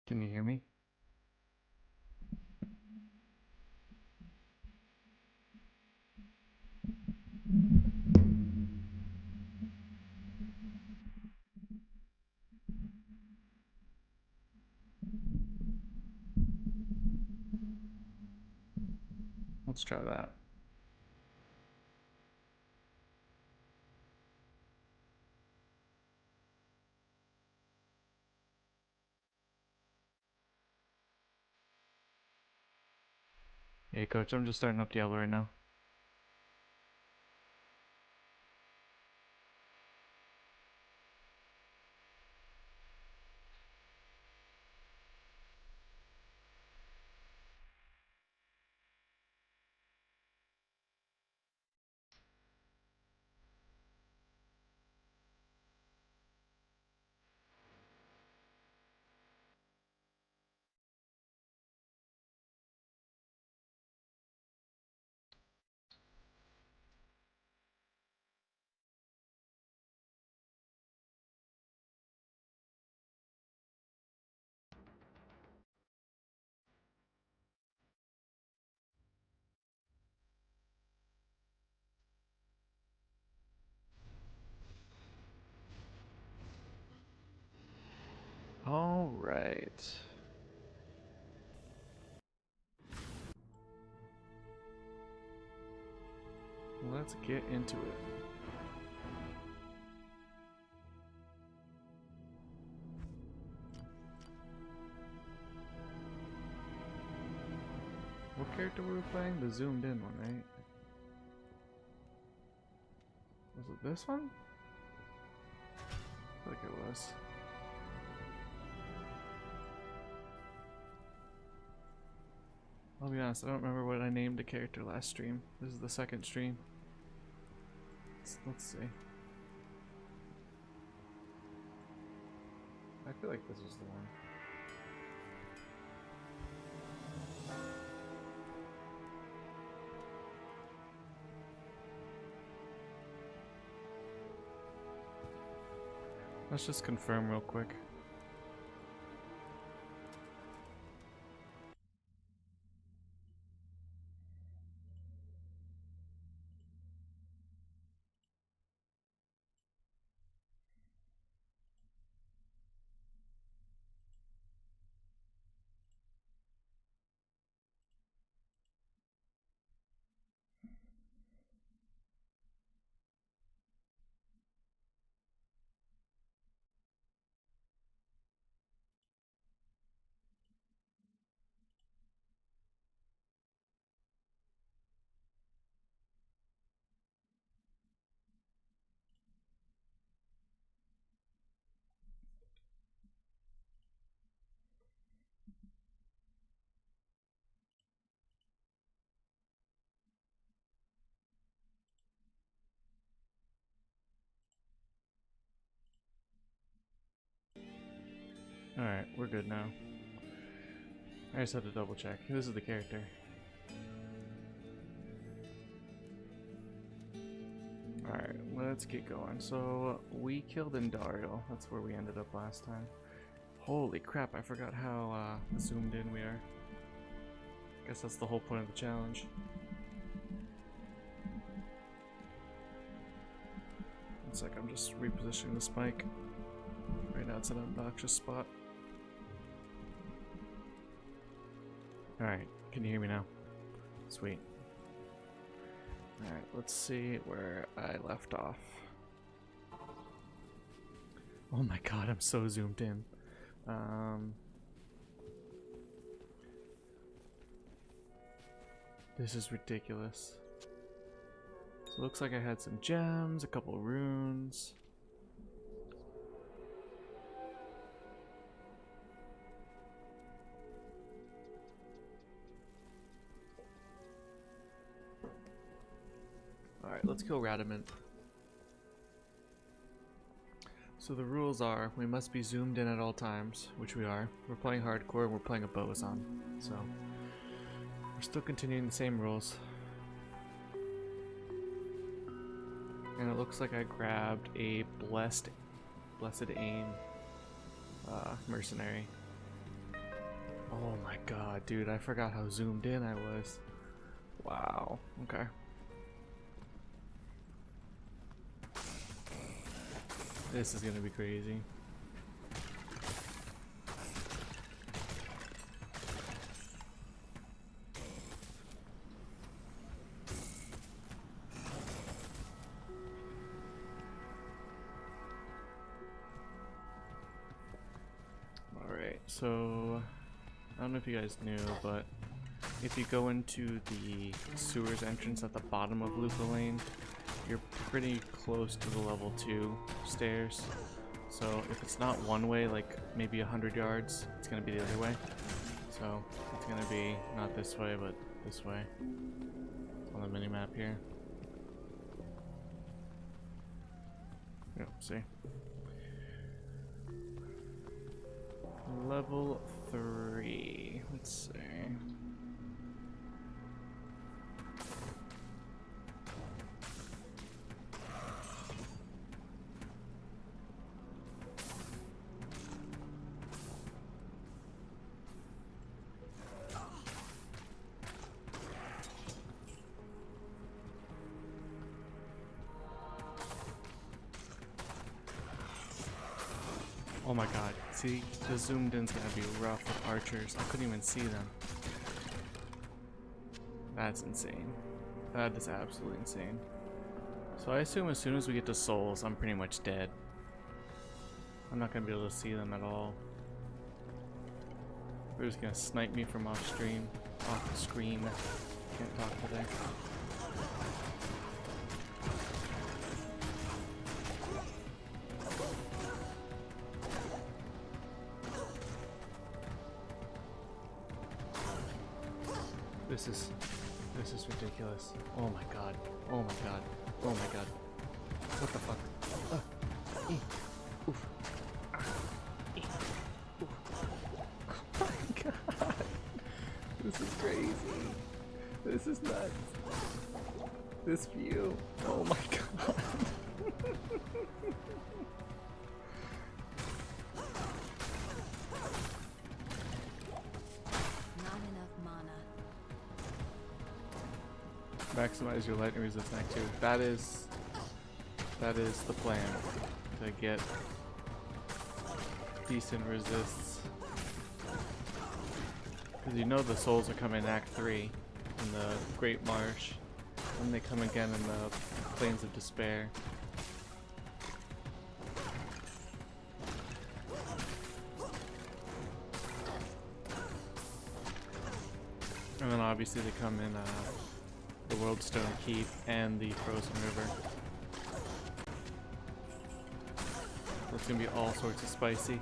Can you hear me? Let's try that. Hey coach, I'm just starting up Diablo right now. Alright. Let's get into it. What character were we playing? The zoomed in one, right? Was it this one? I feel like it was. I'll be honest, I don't remember what I named the character last stream. This is the second stream. Let's see. I feel like this was the one. Let's just confirm real quick. Alright, we're good now. I just had to double check. This is the character. Alright, let's get going. So, we killed Indario. That's where we ended up last time. Holy crap, I forgot how zoomed in we are. Guess that's the whole point of the challenge. It's like I'm just repositioning the spike. Right now it's an obnoxious spot. Alright, can you hear me now? Sweet. Alright, let's see where I left off. Oh my god, I'm so zoomed in. This is ridiculous. So it looks like I had some gems, a couple runes. Alright, let's kill Radamant. So the rules are, we must be zoomed in at all times, which we are. We're playing hardcore and we're playing a Bowazon. So, we're still continuing the same rules. And it looks like I grabbed a Blessed Aim mercenary. Oh my god, dude, I forgot how zoomed in I was. Wow, okay. This is gonna be crazy. Alright, so I don't know if you guys knew, but if you go into the sewers entrance at the bottom of Luca Lane, you're pretty close to the level 2 stairs. So if it's not one way, like maybe 100 yards, it's going to be the other way. So it's going to be not this way, but this way on the mini-map here. Yep, see? Level 3. Let's see. Oh my god, see, the zoomed in's gonna be rough with archers. I couldn't even see them. That's insane. That is absolutely insane. So I assume as soon as we get to souls, I'm pretty much dead. I'm not gonna be able to see them at all. They're just gonna snipe me from off stream, off the screen. Can't talk today. This is ridiculous. Oh my god. Oh my god. Oh my god. What the fuck? Oof. Oof. Oh my god. This is crazy. This is nuts. This view. Oh my god. Maximize your lightning resistance too. That is the plan, to get decent resists. Because you know the souls are coming in Act 3 in the Great Marsh, and they come again in the Plains of Despair. And then obviously they come in the Worldstone Keep and the Frozen River. So it's gonna be all sorts of spicy.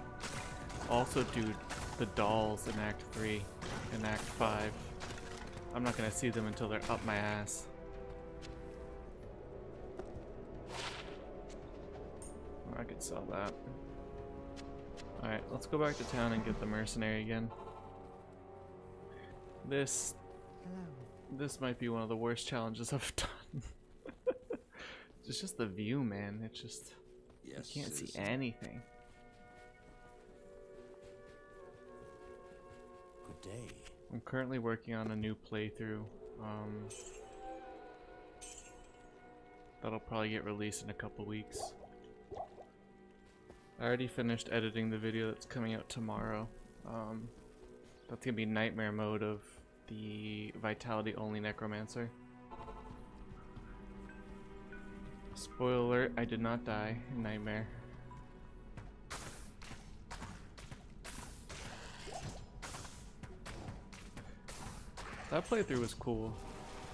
Also, dude, the dolls in Act 3 and Act 5. I'm not gonna see them until they're up my ass. Or I could sell that. Alright, let's go back to town and get the mercenary again. This might be one of the worst challenges I've done. It's just the view, man. It's just, yes, you can't see anything. Good day. I'm currently working on a new playthrough. That'll probably get released in a couple weeks. I already finished editing the video that's coming out tomorrow. That's gonna be nightmare mode of the Vitality only Necromancer. Spoiler alert, I did not die in Nightmare. That playthrough was cool.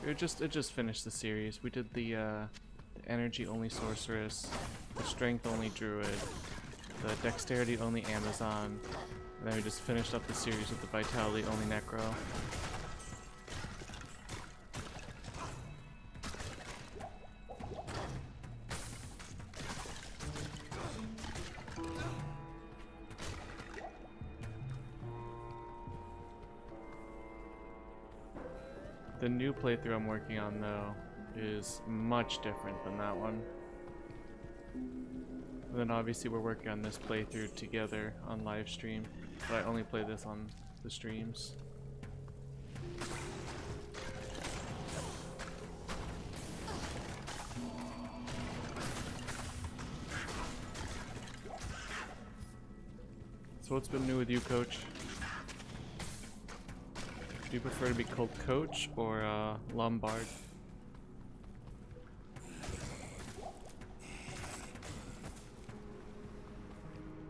It just finished the series. We did the energy only Sorceress, the strength only Druid, the dexterity only Amazon, and then we just finished up the series with the Vitality only Necro. The new playthrough I'm working on, though, is much different than that one. And then obviously we're working on this playthrough together on live stream, but I only play this on the streams. So what's been new with you, Coach? Do you prefer to be called Coach or Lombard?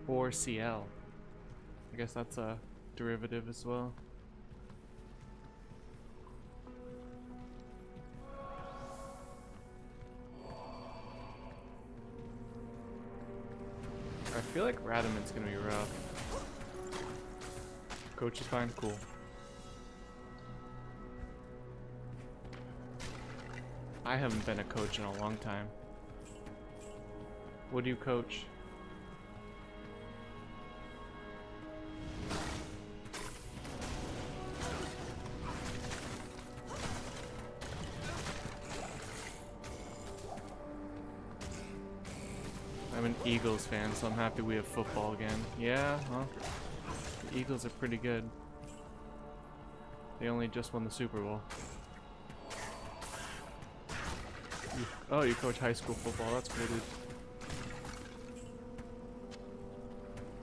Or CL? I guess that's a derivative as well. I feel like Radaman's gonna be rough. Coach is fine, cool. I haven't been a coach in a long time. What do you coach? I'm an Eagles fan, so I'm happy we have football again. Yeah, huh? The Eagles are pretty good. They only just won the Super Bowl. Oh, you coach high school football. That's cool, dude.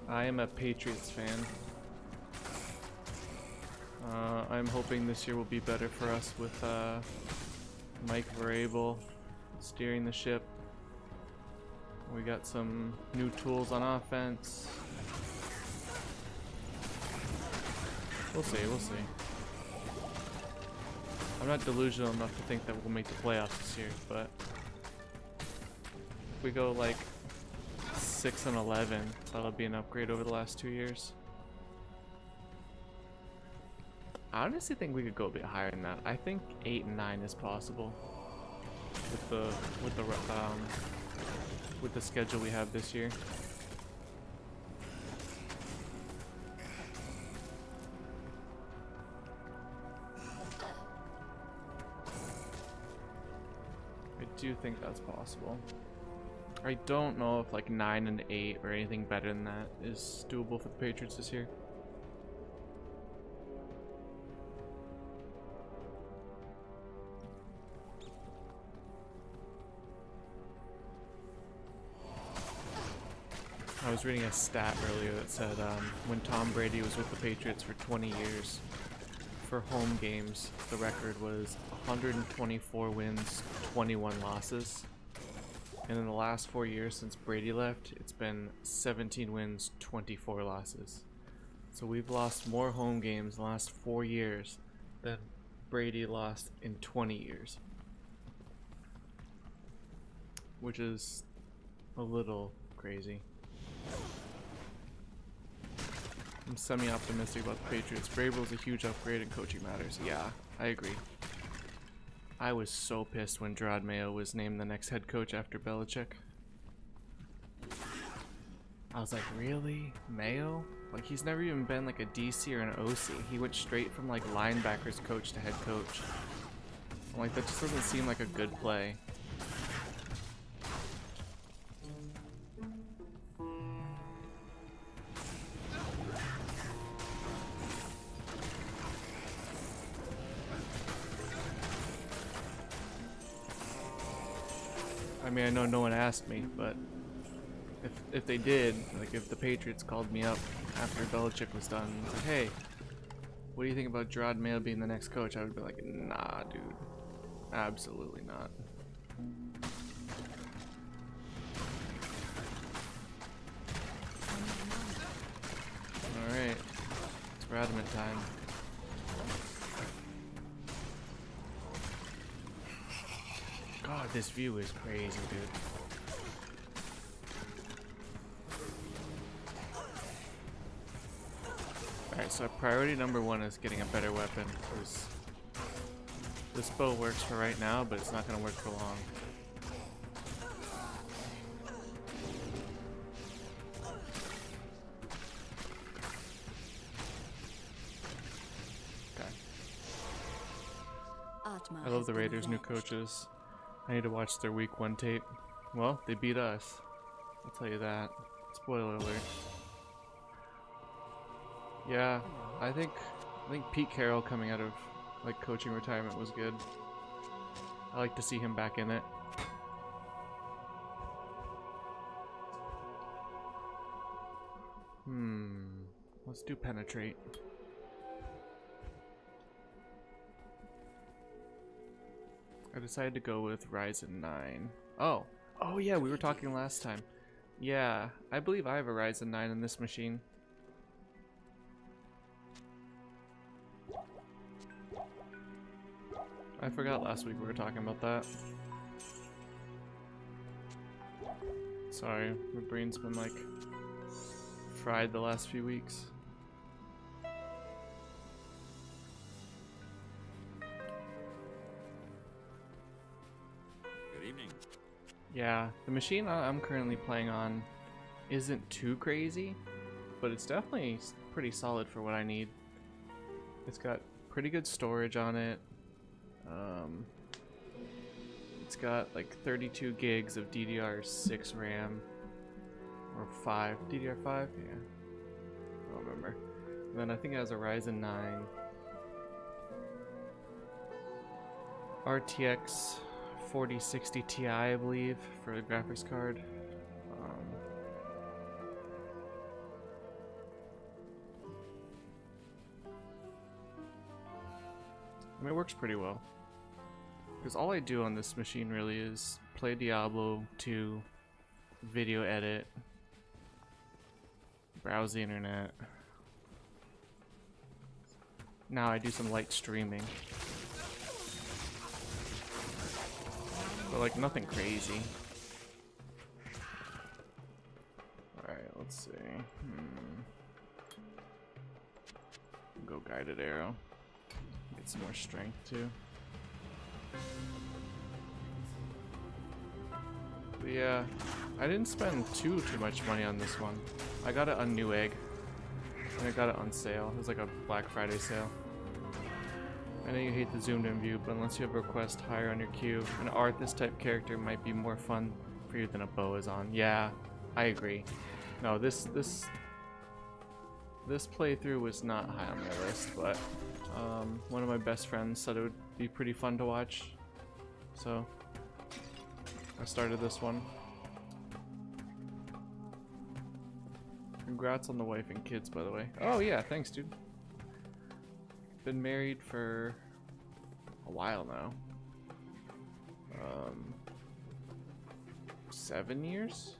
I am a Patriots fan. I'm hoping this year will be better for us with Mike Vrabel steering the ship. We got some new tools on offense. We'll see, we'll see. I'm not delusional enough to think that we'll make the playoffs this year, but if we go like 6-11, that'll be an upgrade over the last 2 years. I honestly think we could go a bit higher than that. I think 8-9 is possible with the schedule we have this year. I do think that's possible. I don't know if like 9-8 or anything better than that is doable for the Patriots this year. I was reading a stat earlier that said when Tom Brady was with the Patriots for 20 years, for home games, the record was 124 wins, 21 losses. And in the last 4 years since Brady left, it's been 17 wins, 24 losses. So we've lost more home games in the last 4 years than Brady lost in 20 years. Which is a little crazy. I'm semi-optimistic about the Patriots. Vrabel's a huge upgrade and coaching matters. Yeah, I agree. I was so pissed when Gerard Mayo was named the next head coach after Belichick. I was like, really? Mayo? Like, he's never even been like a DC or an OC. He went straight from like linebackers coach to head coach. I'm like, that just doesn't seem like a good play. I mean, I know no one asked me, but if they did, like if the Patriots called me up after Belichick was done and said, hey, what do you think about Gerard Mayo being the next coach? I would be like, nah, dude. Absolutely not. Alright. It's Radman time. God, this view is crazy, dude. Alright, so priority number 1 is getting a better weapon, because this bow works for right now, but it's not going to work for long. Okay. I love the Raiders' new coaches. I need to watch their week 1 tape. Well, they beat us. I'll tell you that. Spoiler alert. Yeah, I think Pete Carroll coming out of like coaching retirement was good. I like to see him back in it. Let's do penetrate. I decided to go with Ryzen 9. Oh yeah, we were talking last time. Yeah, I believe I have a Ryzen 9 in this machine. I forgot last week we were talking about that. Sorry, my brain's been like fried the last few weeks. Good evening. Yeah, the machine I'm currently playing on isn't too crazy, but it's definitely pretty solid for what I need. It's got pretty good storage on it. It's got like 32 gigs of DDR6 RAM, or 5, DDR5, yeah, I don't remember. And then I think it has a Ryzen 9 RTX 4060 Ti, I believe, for the graphics card. And it works pretty well. Because all I do on this machine really is play Diablo 2, video edit, browse the internet. Now I do some light streaming. But like nothing crazy. Alright, let's see. Go guided arrow. Get some more strength too. But yeah, I didn't spend too much money on this one. I got it on Newegg, and I got it on sale. It was like a Black Friday sale. I know you hate the zoomed in view, but unless you have a request higher on your queue, an Arthas type character might be more fun for you than a Bowazon. Yeah, I agree. No, this playthrough was not high on my list, but one of my best friends said it would be pretty fun to watch, so I started this one. Congrats on the wife and kids, by the way. Oh yeah, thanks, dude. Been married for a while now. 7 years?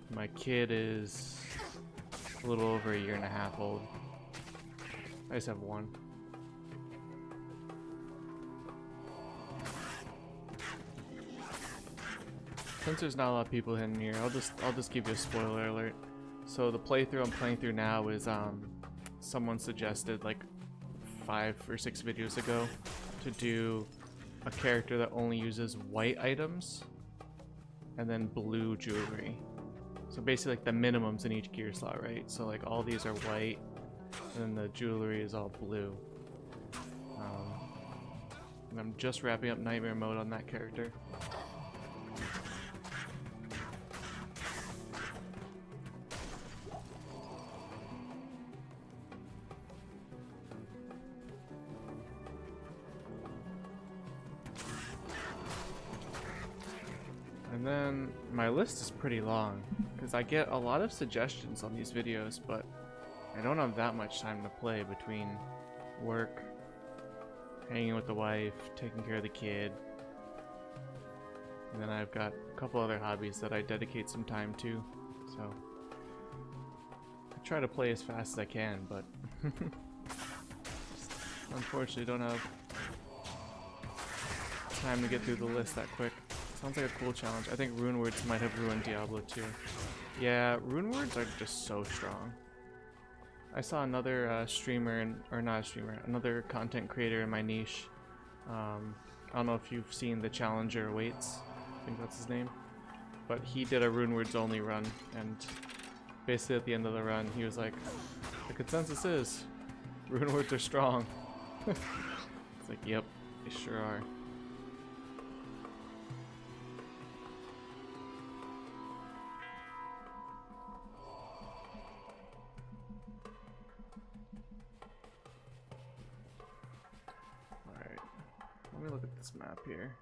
My kid is a little over 1.5 years old. I just have one. Since there's not a lot of people in here, I'll just give you a spoiler alert. So the playthrough I'm playing through now is someone suggested like 5 or 6 videos ago to do a character that only uses white items and then blue jewelry. So basically like the minimums in each gear slot, right? So like all these are white and then the jewelry is all blue. And I'm just wrapping up nightmare mode on that character. And then my list is pretty long because I get a lot of suggestions on these videos, but I don't have that much time to play between work, hanging with the wife, taking care of the kid, and then I've got a couple other hobbies that I dedicate some time to, so I try to play as fast as I can, but unfortunately don't have time to get through the list that quick. Sounds like a cool challenge. I think rune words might have ruined Diablo 2. Yeah, rune words are just so strong. I saw another streamer, or not a streamer, another content creator in my niche. I don't know if you've seen the Challenger Waits. I think that's his name. But he did a rune words only run, and basically at the end of the run, he was like, the consensus is, rune words are strong. It's like, yep, they sure are. let me look at this map here.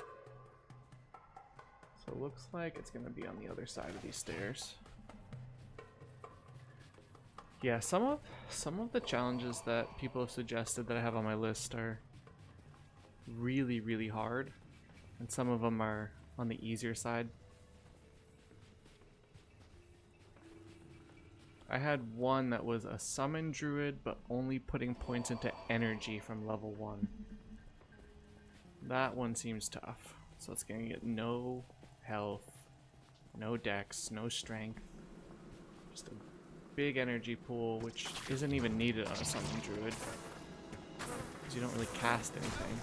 So it looks like it's gonna be on the other side of these stairs. Yeah, some of the challenges that people have suggested that I have on my list are really, really hard, and some of them are on the easier side. I had one that was a summon druid, but only putting points into energy from level 1. That one seems tough. So it's gonna get no health, no dex, no strength. Just a big energy pool, which isn't even needed on a summon druid, because you don't really cast anything.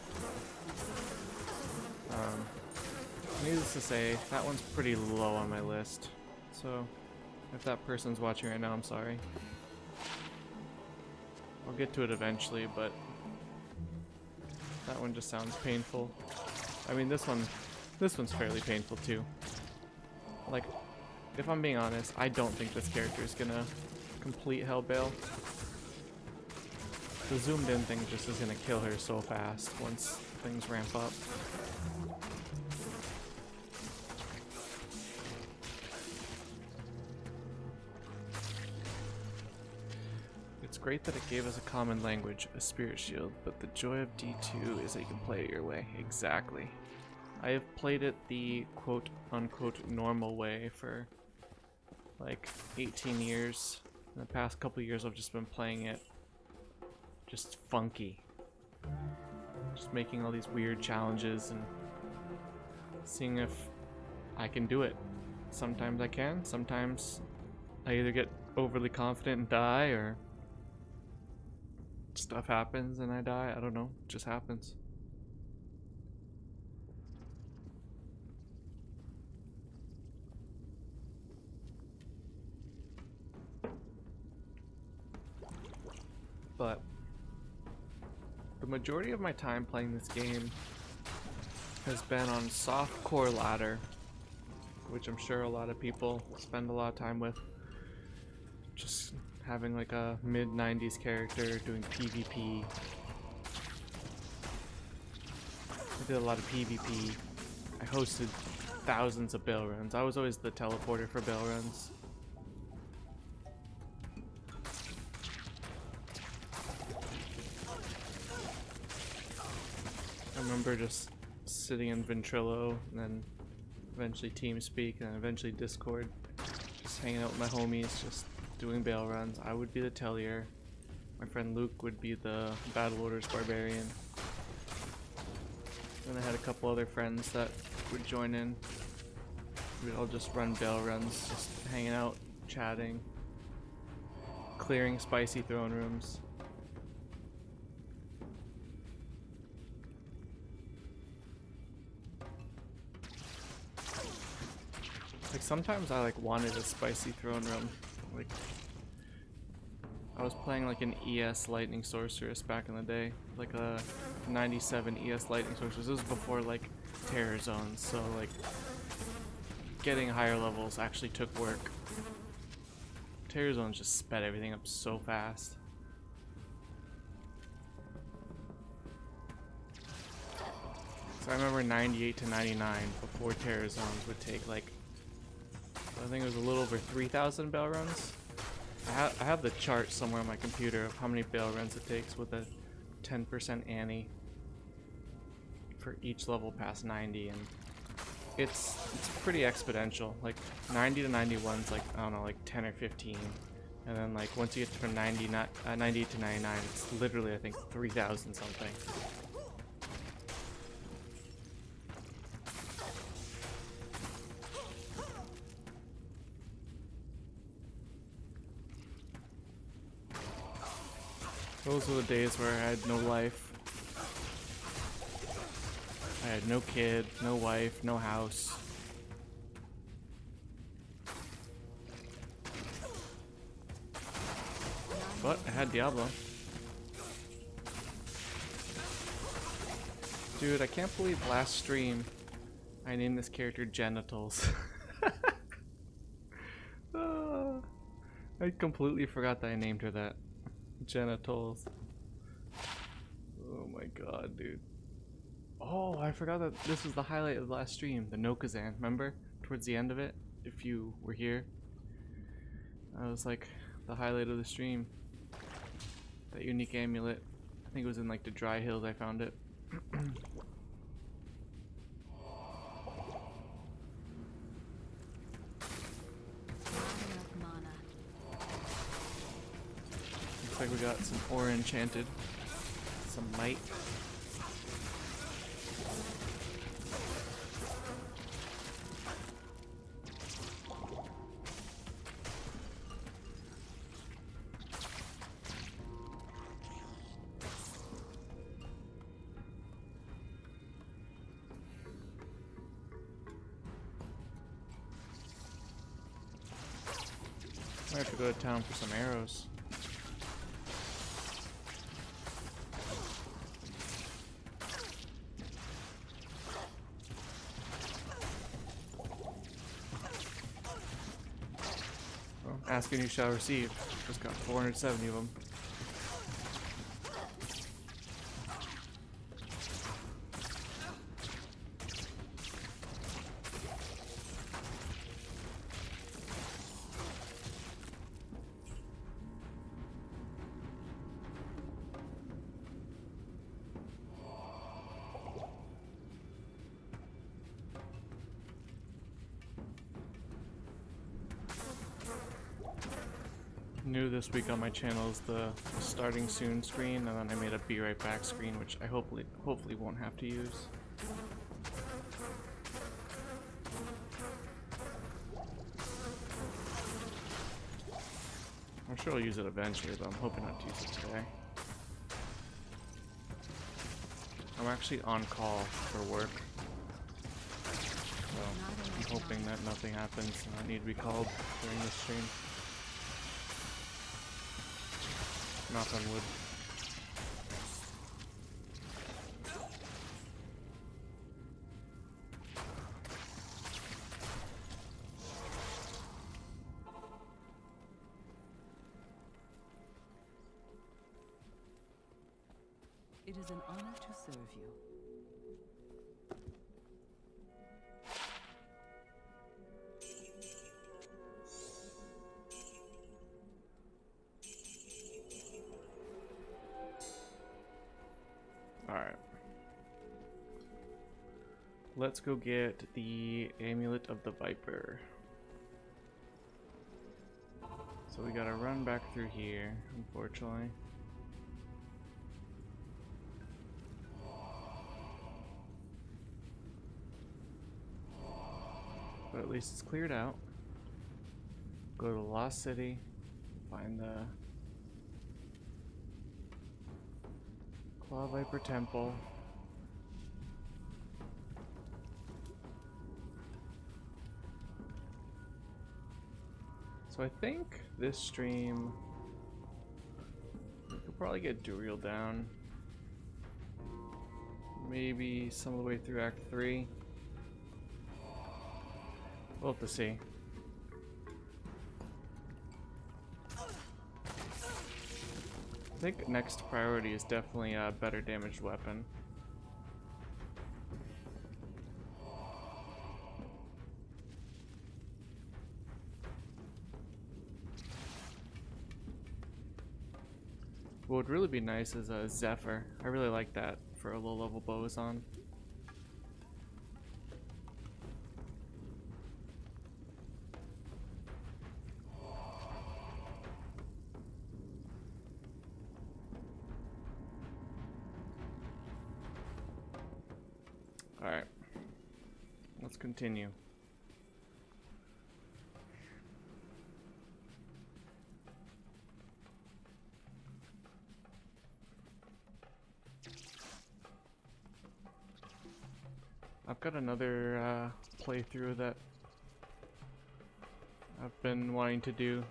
Needless to say, that one's pretty low on my list. So if that person's watching right now, I'm sorry. I'll get to it eventually, but that one just sounds painful. I mean, this one's fairly painful too. Like, if I'm being honest, I don't think this character is gonna complete Hellbale. The zoomed in thing just is gonna kill her so fast once things ramp up. It's great that it gave us a common language, a spirit shield, but the joy of D2 is that you can play it your way. Exactly. I have played it the quote-unquote normal way for like 18 years. In the past couple years I've just been playing it just funky. Just making all these weird challenges and seeing if I can do it. Sometimes I can, sometimes I either get overly confident and die, or stuff happens and I die. I don't know, it just happens. But the majority of my time playing this game has been on soft core ladder, which I'm sure a lot of people spend a lot of time with. Just having like a mid-90s character doing PvP. I did a lot of PvP. I hosted thousands of bail runs. I was always the teleporter for bail runs. I remember just sitting in Ventrilo and then eventually TeamSpeak and then eventually Discord, just hanging out with my homies, just doing bail runs. I would be the Tellier. My friend Luke would be the Battle Orders Barbarian. Then I had a couple other friends that would join in. We'd all just run bail runs, just hanging out, chatting, clearing spicy throne rooms. Like sometimes I like wanted a spicy throne room. Like I was playing like an ES Lightning Sorceress back in the day, like a 97 ES Lightning Sorceress. This was before like Terror Zones, so like getting higher levels actually took work. Terror Zones just sped everything up so fast. So I remember 98 to 99 before Terror Zones would take like, I think it was a little over 3,000 bail runs. I have the chart somewhere on my computer of how many bail runs it takes with a 10% Annie for each level past 90, and it's pretty exponential. Like 90 to 91 is like, I don't know, like 10 or 15, and then like once you get from 90 to 99, it's literally I think 3,000 something. Those were the days where I had no life. I had no kid, no wife, no house. But I had Diablo. Dude, I can't believe last stream I named this character Genitals. I completely forgot that I named her that. Genitals. Oh my god, dude. Oh, I forgot that this was the highlight of the last stream, the Nokazan, remember? Towards the end of it, if you were here. That was like the highlight of the stream. That unique amulet. I think it was in like the dry hills I found it. Looks like we got some ore enchanted. Some might. I have to go to town for some arrows. Well, ask and you shall receive. Just got 470 of them. New this week on my channel is the starting soon screen, and then I made a be right back screen, which I hopefully won't have to use. I'm sure I'll use it eventually, but I'm hoping not to use it today. I'm actually on call for work, so I'm hoping that nothing happens and I need to be called during this stream. Knock on wood. It is an honor to serve you. Alright. Let's go get the Amulet of the Viper. So we gotta run back through here, unfortunately. But at least it's cleared out. Go to the Lost City, find the Claw Viper Temple. So I think this stream we could probably get Duriel down. Maybe some of the way through Act 3. We'll have to see. I think next priority is definitely a better damaged weapon. What would really be nice is a Zephyr. I really like that for a low level Bowazon. Alright, let's continue. I've got another playthrough that I've been wanting to do.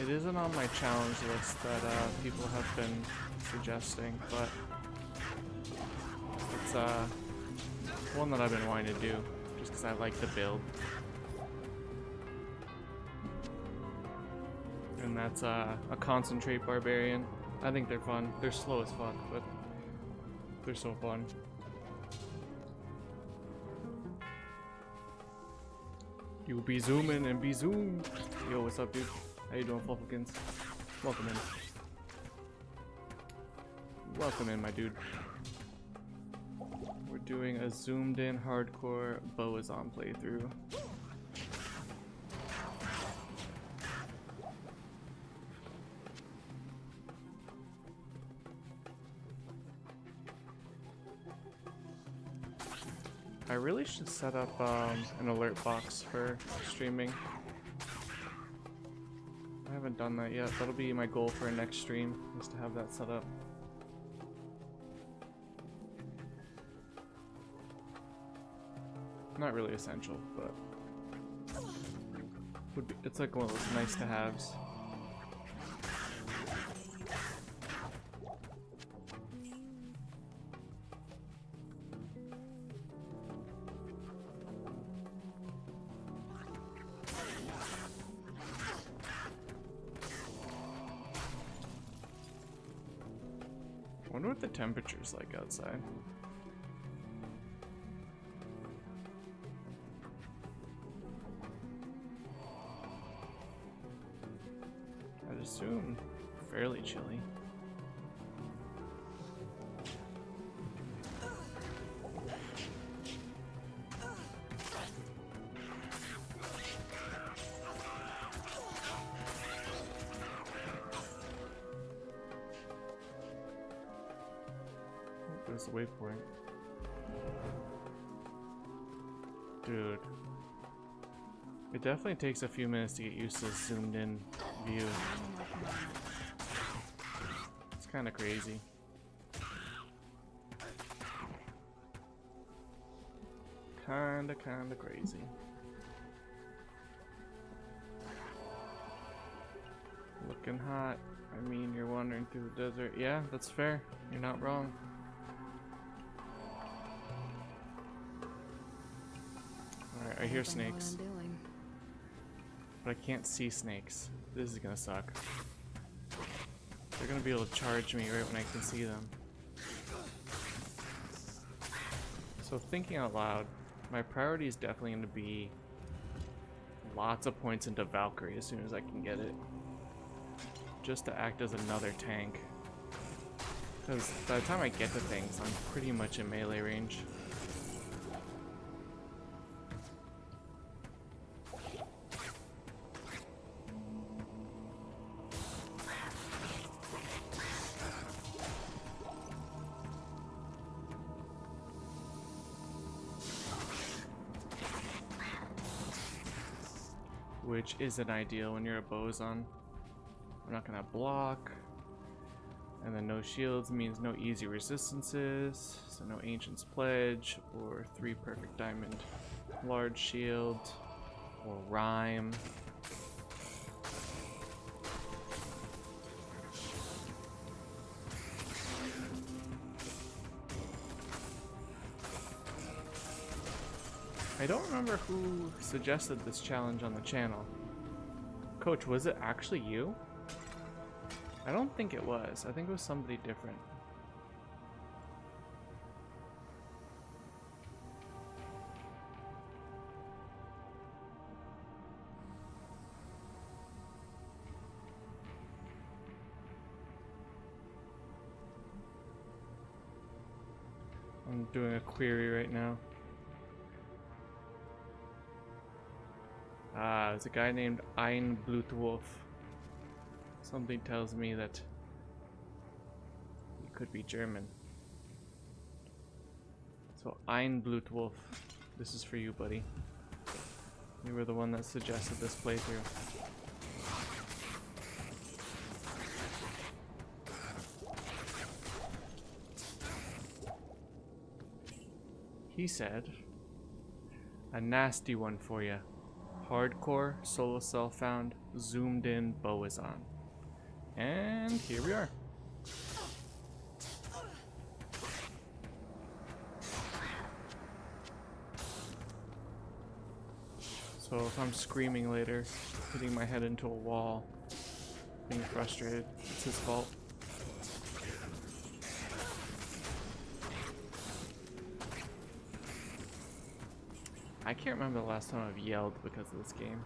It isn't on my challenge list that people have been suggesting, but it's one that I've been wanting to do just because I like the build. And that's a concentrate barbarian. I think they're fun. They're slow as fuck, but they're so fun. You be zooming and be zoomed. Yo, what's up, dude? How you doing, Fluffkins? Welcome in. Welcome in, my dude. We're doing a zoomed in hardcore Bowazon playthrough. I really should set up an alert box for streaming. I haven't done that yet. That'll be my goal for a next stream, is to have that set up. Not really essential, but would be, it's like one of those nice to haves. I wonder what the temperature's like outside. I'd assume fairly chilly. There's the waypoint. Dude. It definitely takes a few minutes to get used to this zoomed in view. It's kind of crazy. Kinda crazy. Looking hot. I mean, you're wandering through the desert. Yeah, that's fair. You're not wrong. Alright, I hear snakes. But I can't see snakes. This is gonna suck. They're gonna be able to charge me right when I can see them. So thinking out loud, my priority is definitely gonna be lots of points into Valkyrie as soon as I can get it. Just to act as another tank. Because by the time I get to things, I'm pretty much in melee range. Which isn't ideal when you're a Bowazon. We're not gonna block. And then no shields means no easy resistances. So no Ancient's Pledge or 3 perfect diamond large shield or rhyme. I don't remember who suggested this challenge on the channel. Coach, was it actually you? I don't think it was. I think it was somebody different. I'm doing a query right now. It's a guy named Ein Blutwolf. Something tells me that he could be German. So Ein Blutwolf, this is for you, buddy. You were the one that suggested this playthrough. He said, a nasty one for ya. Hardcore, solo self found, zoomed in Bowazon. And here we are. So if I'm screaming later, hitting my head into a wall, being frustrated, it's his fault. I can't remember the last time I've yelled because of this game.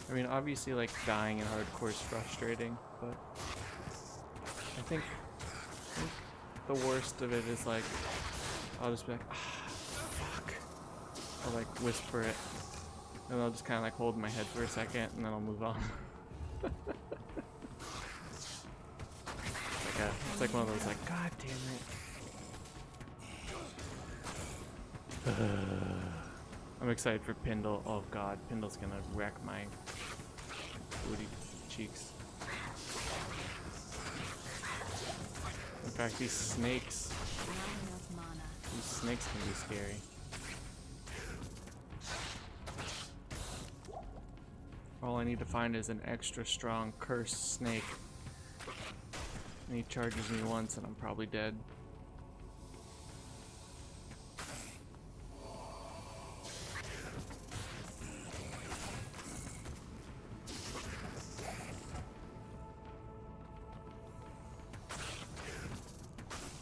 I mean, obviously, like, dying in hardcore is frustrating, but I think the worst of it is, like, I'll just be like, ah, fuck. I'll, like, whisper it, and I'll just kind of, like, hold my head for a second, and then I'll move on. It's like one of those, like, god damn it. I'm excited for Pindle. Oh god, Pindle's gonna wreck my booty cheeks. In fact, these snakes can be scary. All I need to find is an extra strong cursed snake. And he charges me once and I'm probably dead.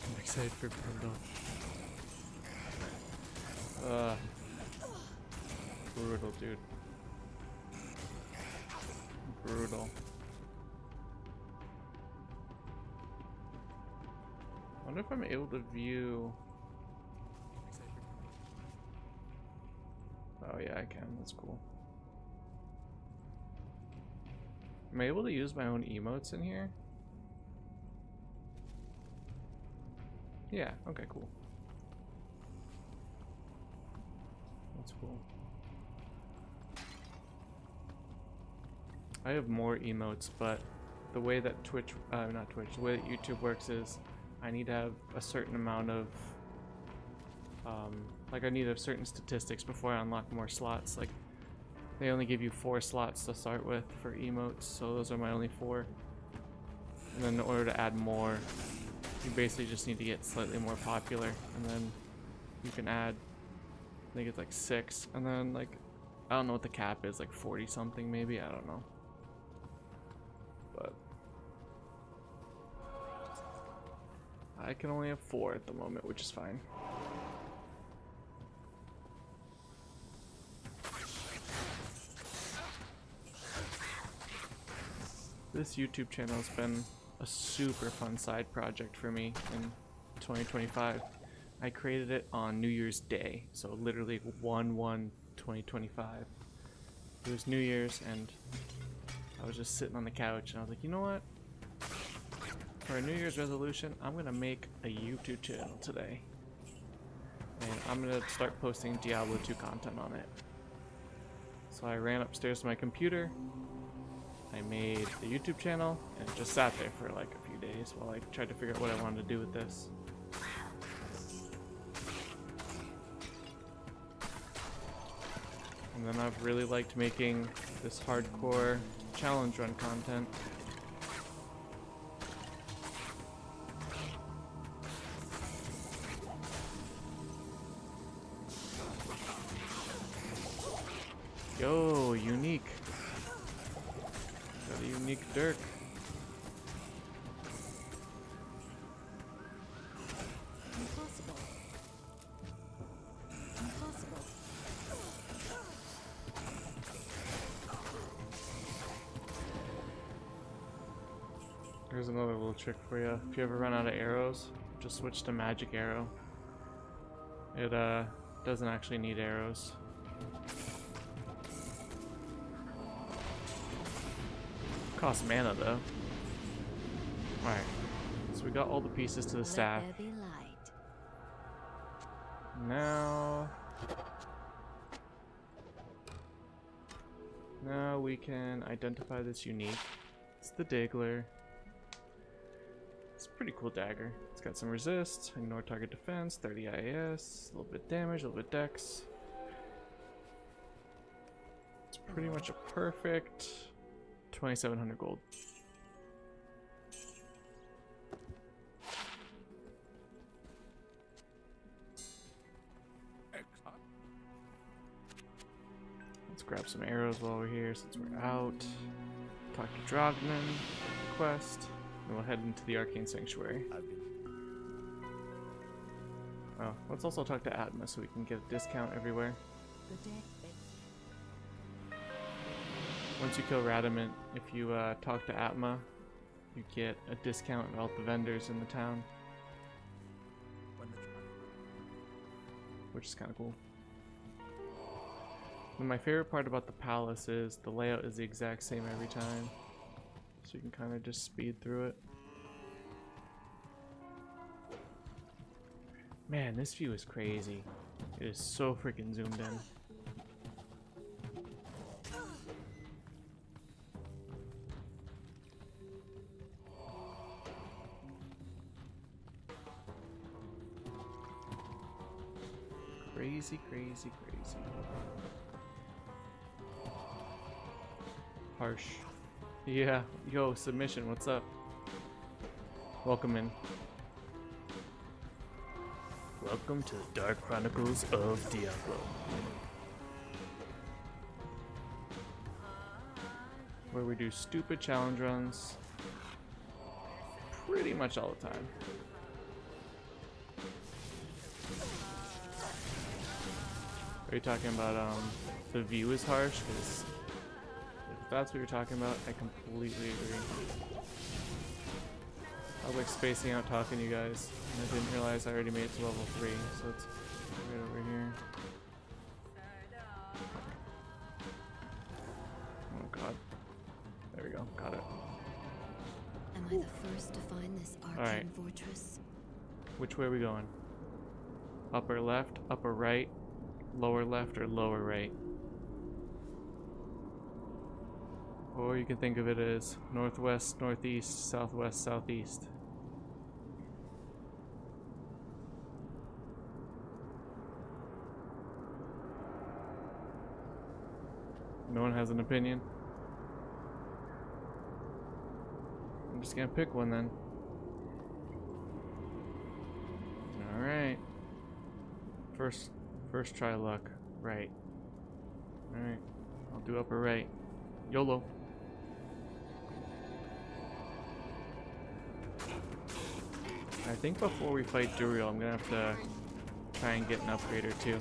I'm excited for Pindle. Brutal, dude. Brutal. I wonder if I'm able to view. Oh yeah, I can. That's cool. Am I able to use my own emotes in here? Yeah, okay, cool. That's cool. I have more emotes, but the way that the way that YouTube works is I need to have a certain amount of, like I need a certain statistics before I unlock more slots. Like, they only give you 4 slots to start with for emotes, so those are my only 4. And then in order to add more, you basically just need to get slightly more popular, and then you can add, I think it's like 6, and then like, I don't know what the cap is, like 40 something maybe, I don't know. But I can only have 4 at the moment, which is fine. This YouTube channel has been a super fun side project for me in 2025. I created it on New Year's Day, so literally 1/1/2025. It was New Year's, and I was just sitting on the couch, and I was like, you know what? For a New Year's resolution, I'm gonna make a YouTube channel today, and I'm gonna start posting Diablo 2 content on it. So I ran upstairs to my computer, I made the YouTube channel, and it just sat there for like a few days while I tried to figure out what I wanted to do with this. And then I've really liked making this hardcore challenge run content. Yo, unique. Got a unique dirk. Impossible. Impossible. Here's another little trick for you. If you ever run out of arrows, just switch to magic arrow. It doesn't actually need arrows. Costs mana though. Alright, so we got all the pieces to the staff. Let there be light. Now we can identify this unique. It's the Diggler. It's a pretty cool dagger. It's got some resist, ignore target defense, 30 IAS, a little bit damage, a little bit dex. It's pretty much a perfect 2,700 gold. Let's grab some arrows while we're here since we're out. Talk to Drogman, quest, and we'll head into the Arcane Sanctuary. Oh, let's also talk to Atma so we can get a discount everywhere. Good day. Once you kill Radamant, if you talk to Atma, you get a discount on all the vendors in the town. Which is kind of cool. And my favorite part about the palace is the layout is the exact same every time. So you can kind of just speed through it. Man, this view is crazy. It is so freaking zoomed in. Crazy, crazy, crazy. Harsh. Yeah. Yo, submission, what's up? Welcome in. Welcome to the Dark Chronicles of Diablo. Where we do stupid challenge runs pretty much all the time. Are you talking about the view is harsh? Because if that's what you're talking about, I completely agree. I was like spacing out talking to you guys, and I didn't realize I already made it to level 3, so it's right over here. Oh god. There we go, got it. Am I the first to find this arcane fortress? Which way are we going? Upper left, upper right, lower left, or lower right? Or you can think of it as northwest, northeast, southwest, southeast. No one has an opinion? I'm just gonna pick one then. Alright. First try luck. Right. Alright. I'll do upper right. YOLO. I think before we fight Duriel, I'm gonna have to try and get an upgrade or two.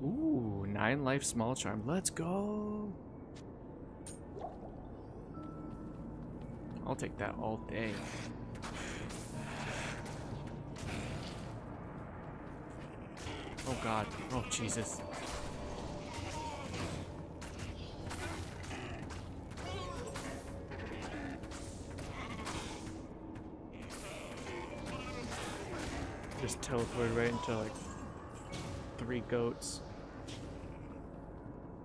Ooh, 9 life small charm. Let's go! I'll take that all day. Oh god. Oh Jesus. Just teleported right into like 3 goats.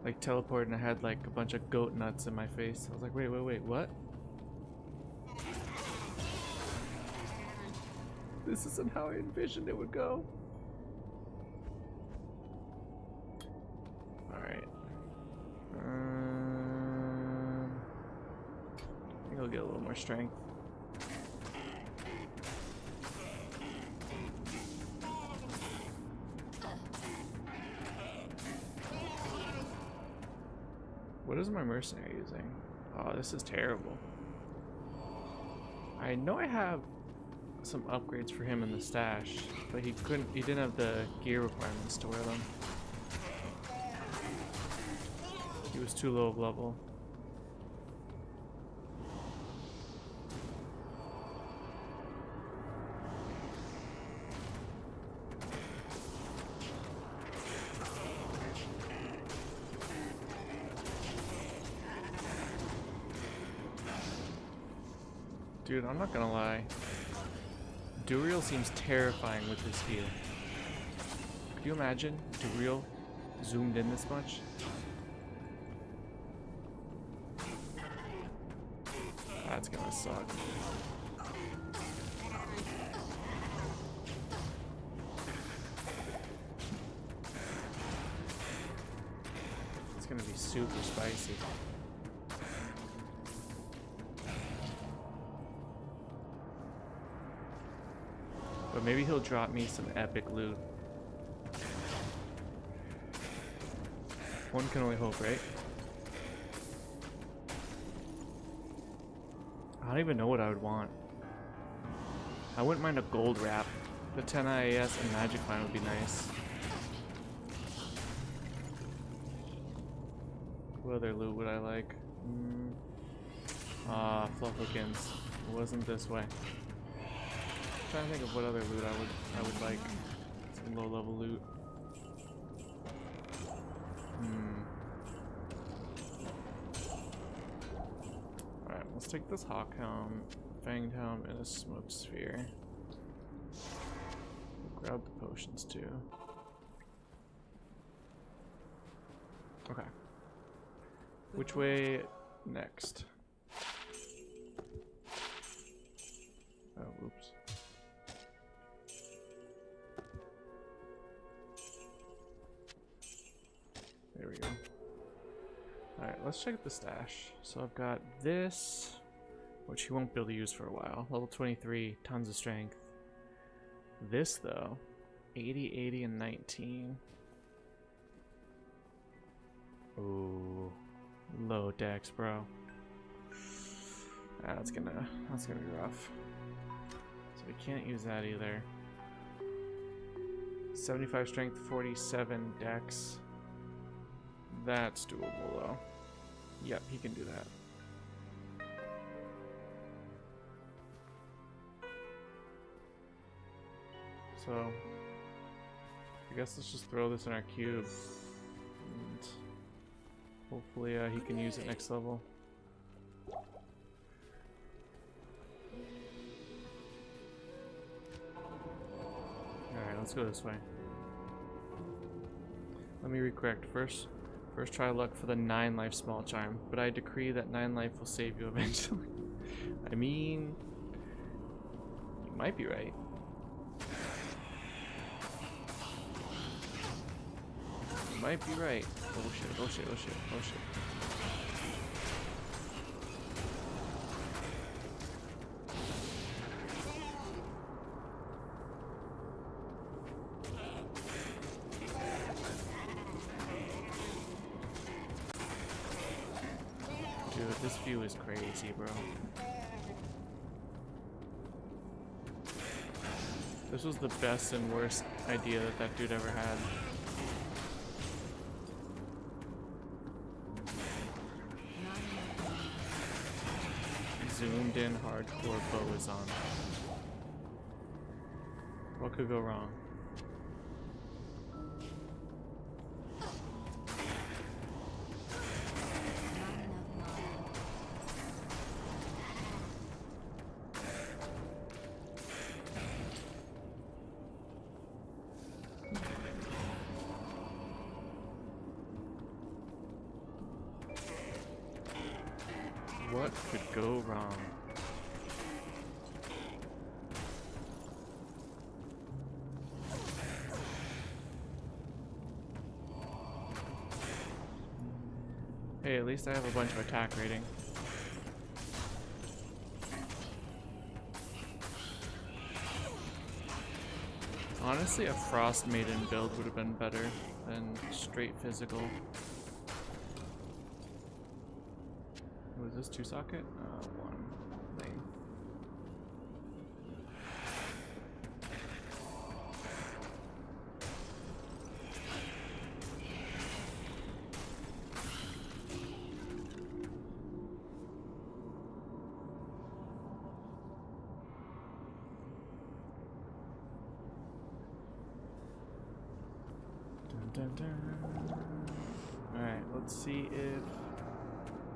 Like teleported and I had like a bunch of goat nuts in my face. I was like, wait, what? This isn't how I envisioned it would go. Alright. I think I'll get a little more strength. What is my mercenary using? Oh, this is terrible. I know I have some upgrades for him in the stash, but he didn't have the gear requirements to wear them. He was too low of level. Dude, I'm not gonna lie. Duriel seems terrifying with his heal. Could you imagine Duriel zoomed in this much? That's gonna suck. It's gonna be super spicy. But maybe he'll drop me some epic loot. One can only hope, right? I don't even know what I would want. I wouldn't mind a gold wrap. The 10 IAS and magic mine would be nice. What other loot would I like? Fluffokins. It wasn't this way. I'm trying to think of what other loot I would like. Some low level loot. Alright, let's take this hawk helm, fanged helm, and a smoke sphere. We'll grab the potions too. Okay. Which way next? Oh, oops. There we go. Alright, let's check the stash. So I've got this, which you won't be able to use for a while. Level 23, tons of strength. This though, 80, 80, and 19. Ooh, low dex, bro. That's gonna be rough. So we can't use that either. 75 strength, 47 dex. That's doable though. Yep, he can do that. So I guess let's just throw this in our cube. And hopefully he can use it next level. Alright, let's go this way. Let me recorrect first. First try luck for the 9 life small charm, but I decree that 9 life will save you eventually. I mean, you might be right. You might be right. Oh shit, oh shit, oh shit, oh shit. Dude, this view is crazy, bro. This was the best and worst idea that that dude ever had. Zoomed in hardcore Bowazon. What could go wrong? What could go wrong? Hey, at least I have a bunch of attack rating. Honestly, a Frost Maiden build would have been better than straight physical. Was this 2 socket? 1 lane. Dun, dun, dun. All right, let's see if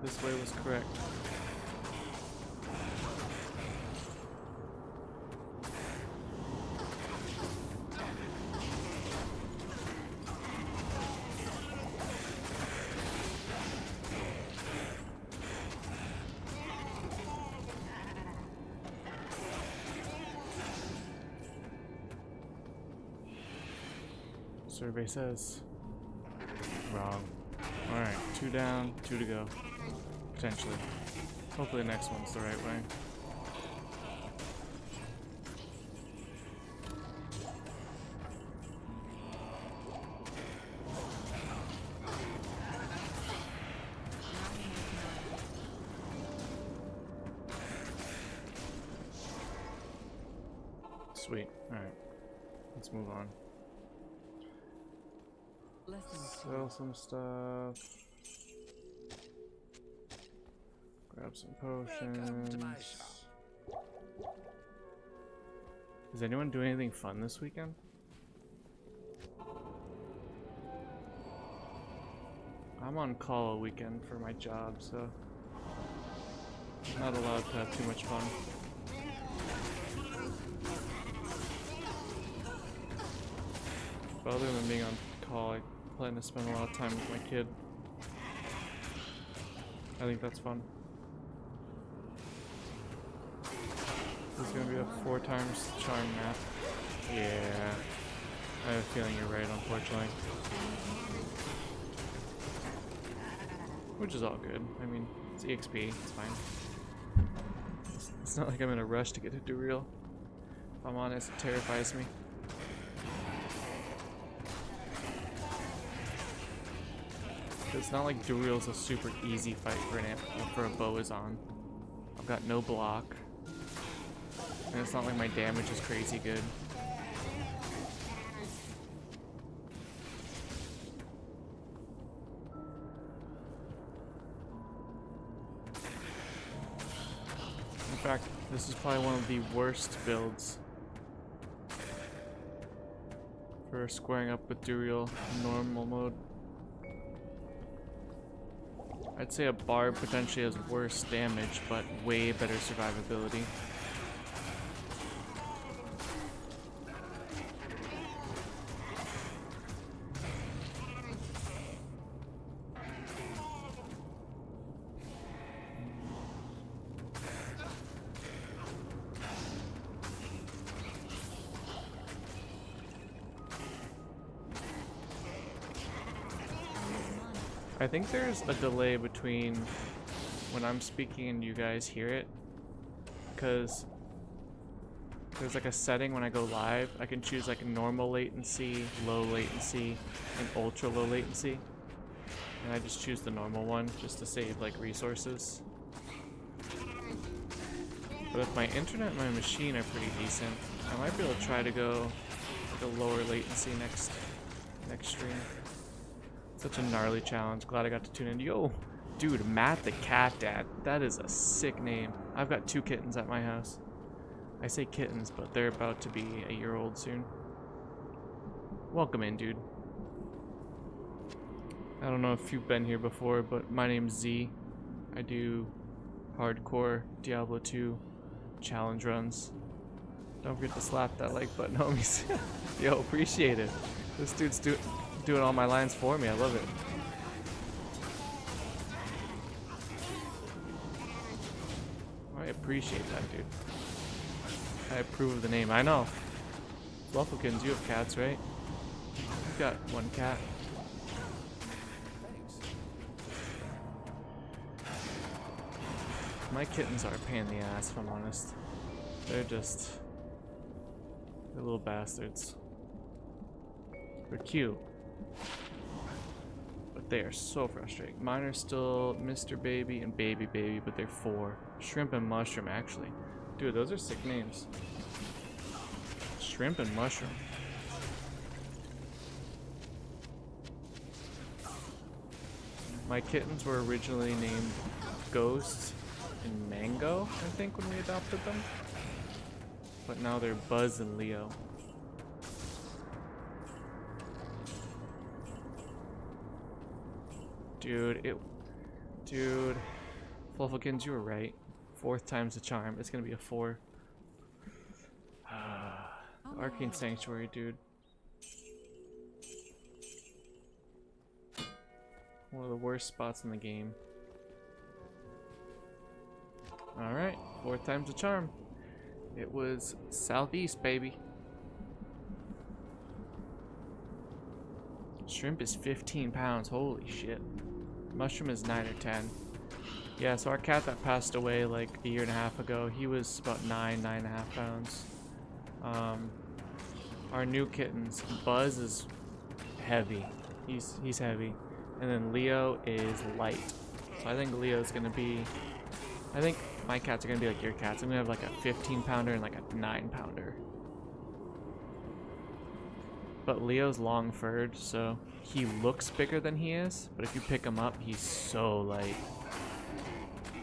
this way was correct. Survey says wrong. Alright, 2 down, 2 to go. Potentially. Hopefully the next one's the right way. Sweet. Alright. Let's move on. Sell some stuff. Grab some potions. Is anyone doing anything fun this weekend? I'm on call all weekend for my job, so I'm not allowed to have too much fun. But other than being on call, I plan to spend a lot of time with my kid. I think that's fun. This is gonna be a 4 times charm map. Yeah. I have a feeling you're right, unfortunately. Which is all good. I mean, it's EXP, it's fine. It's not like I'm in a rush to get to do real. If I'm honest, it terrifies me. It's not like Dureal's a super easy fight for a Bowazon. I've got no block. And it's not like my damage is crazy good. In fact, this is probably one of the worst builds for squaring up with Dureal normal mode. I'd say a Barb potentially has worse damage, but way better survivability. I think there's a delay between when I'm speaking and you guys hear it, because there's like a setting when I go live. I can choose like normal latency, low latency, and ultra low latency, and I just choose the normal one just to save like resources. But if my internet and my machine are pretty decent, I might be able to try to go like a lower latency next stream. Such a gnarly challenge. Glad I got to tune in. Yo, dude, Matt the Cat Dad. That is a sick name. I've got 2 kittens at my house. I say kittens, but they're about to be a year old soon. Welcome in, dude. I don't know if you've been here before, but my name's Z. I do hardcore Diablo 2 challenge runs. Don't forget to slap that like button, homies. Yo, appreciate it. This dude's doing all my lines for me. I love it. I appreciate that, dude. I approve of the name. I know. Flufflekins, you have cats, right? You've got 1 cat. My kittens are a pain in the ass, if I'm honest. They're little bastards. They're cute. But they are so frustrating. Mine are still Mr. Baby and Baby Baby, but they're 4. Shrimp and Mushroom, actually. Dude, those are sick names. Shrimp and Mushroom. My kittens were originally named Ghost and Mango, I think, when we adopted them. But now they're Buzz and Leo. Dude, Flufflekins, you were right. 4th time's the charm. It's gonna be a 4. Arcane Sanctuary, dude. One of the worst spots in the game. Alright, 4th time's the charm. It was southeast, baby. Shrimp is 15 pounds. Holy shit. Mushroom is 9 or 10. Yeah, so our cat that passed away like a year and a half ago, he was about 9.5 pounds. Our new kittens, Buzz is heavy. He's heavy. And then Leo is light. So I think Leo's gonna be, I think my cats are gonna be like your cats. I'm gonna have like a 15 pounder and like a 9 pounder. But Leo's long furred, so he looks bigger than he is, but if you pick him up, he's so light.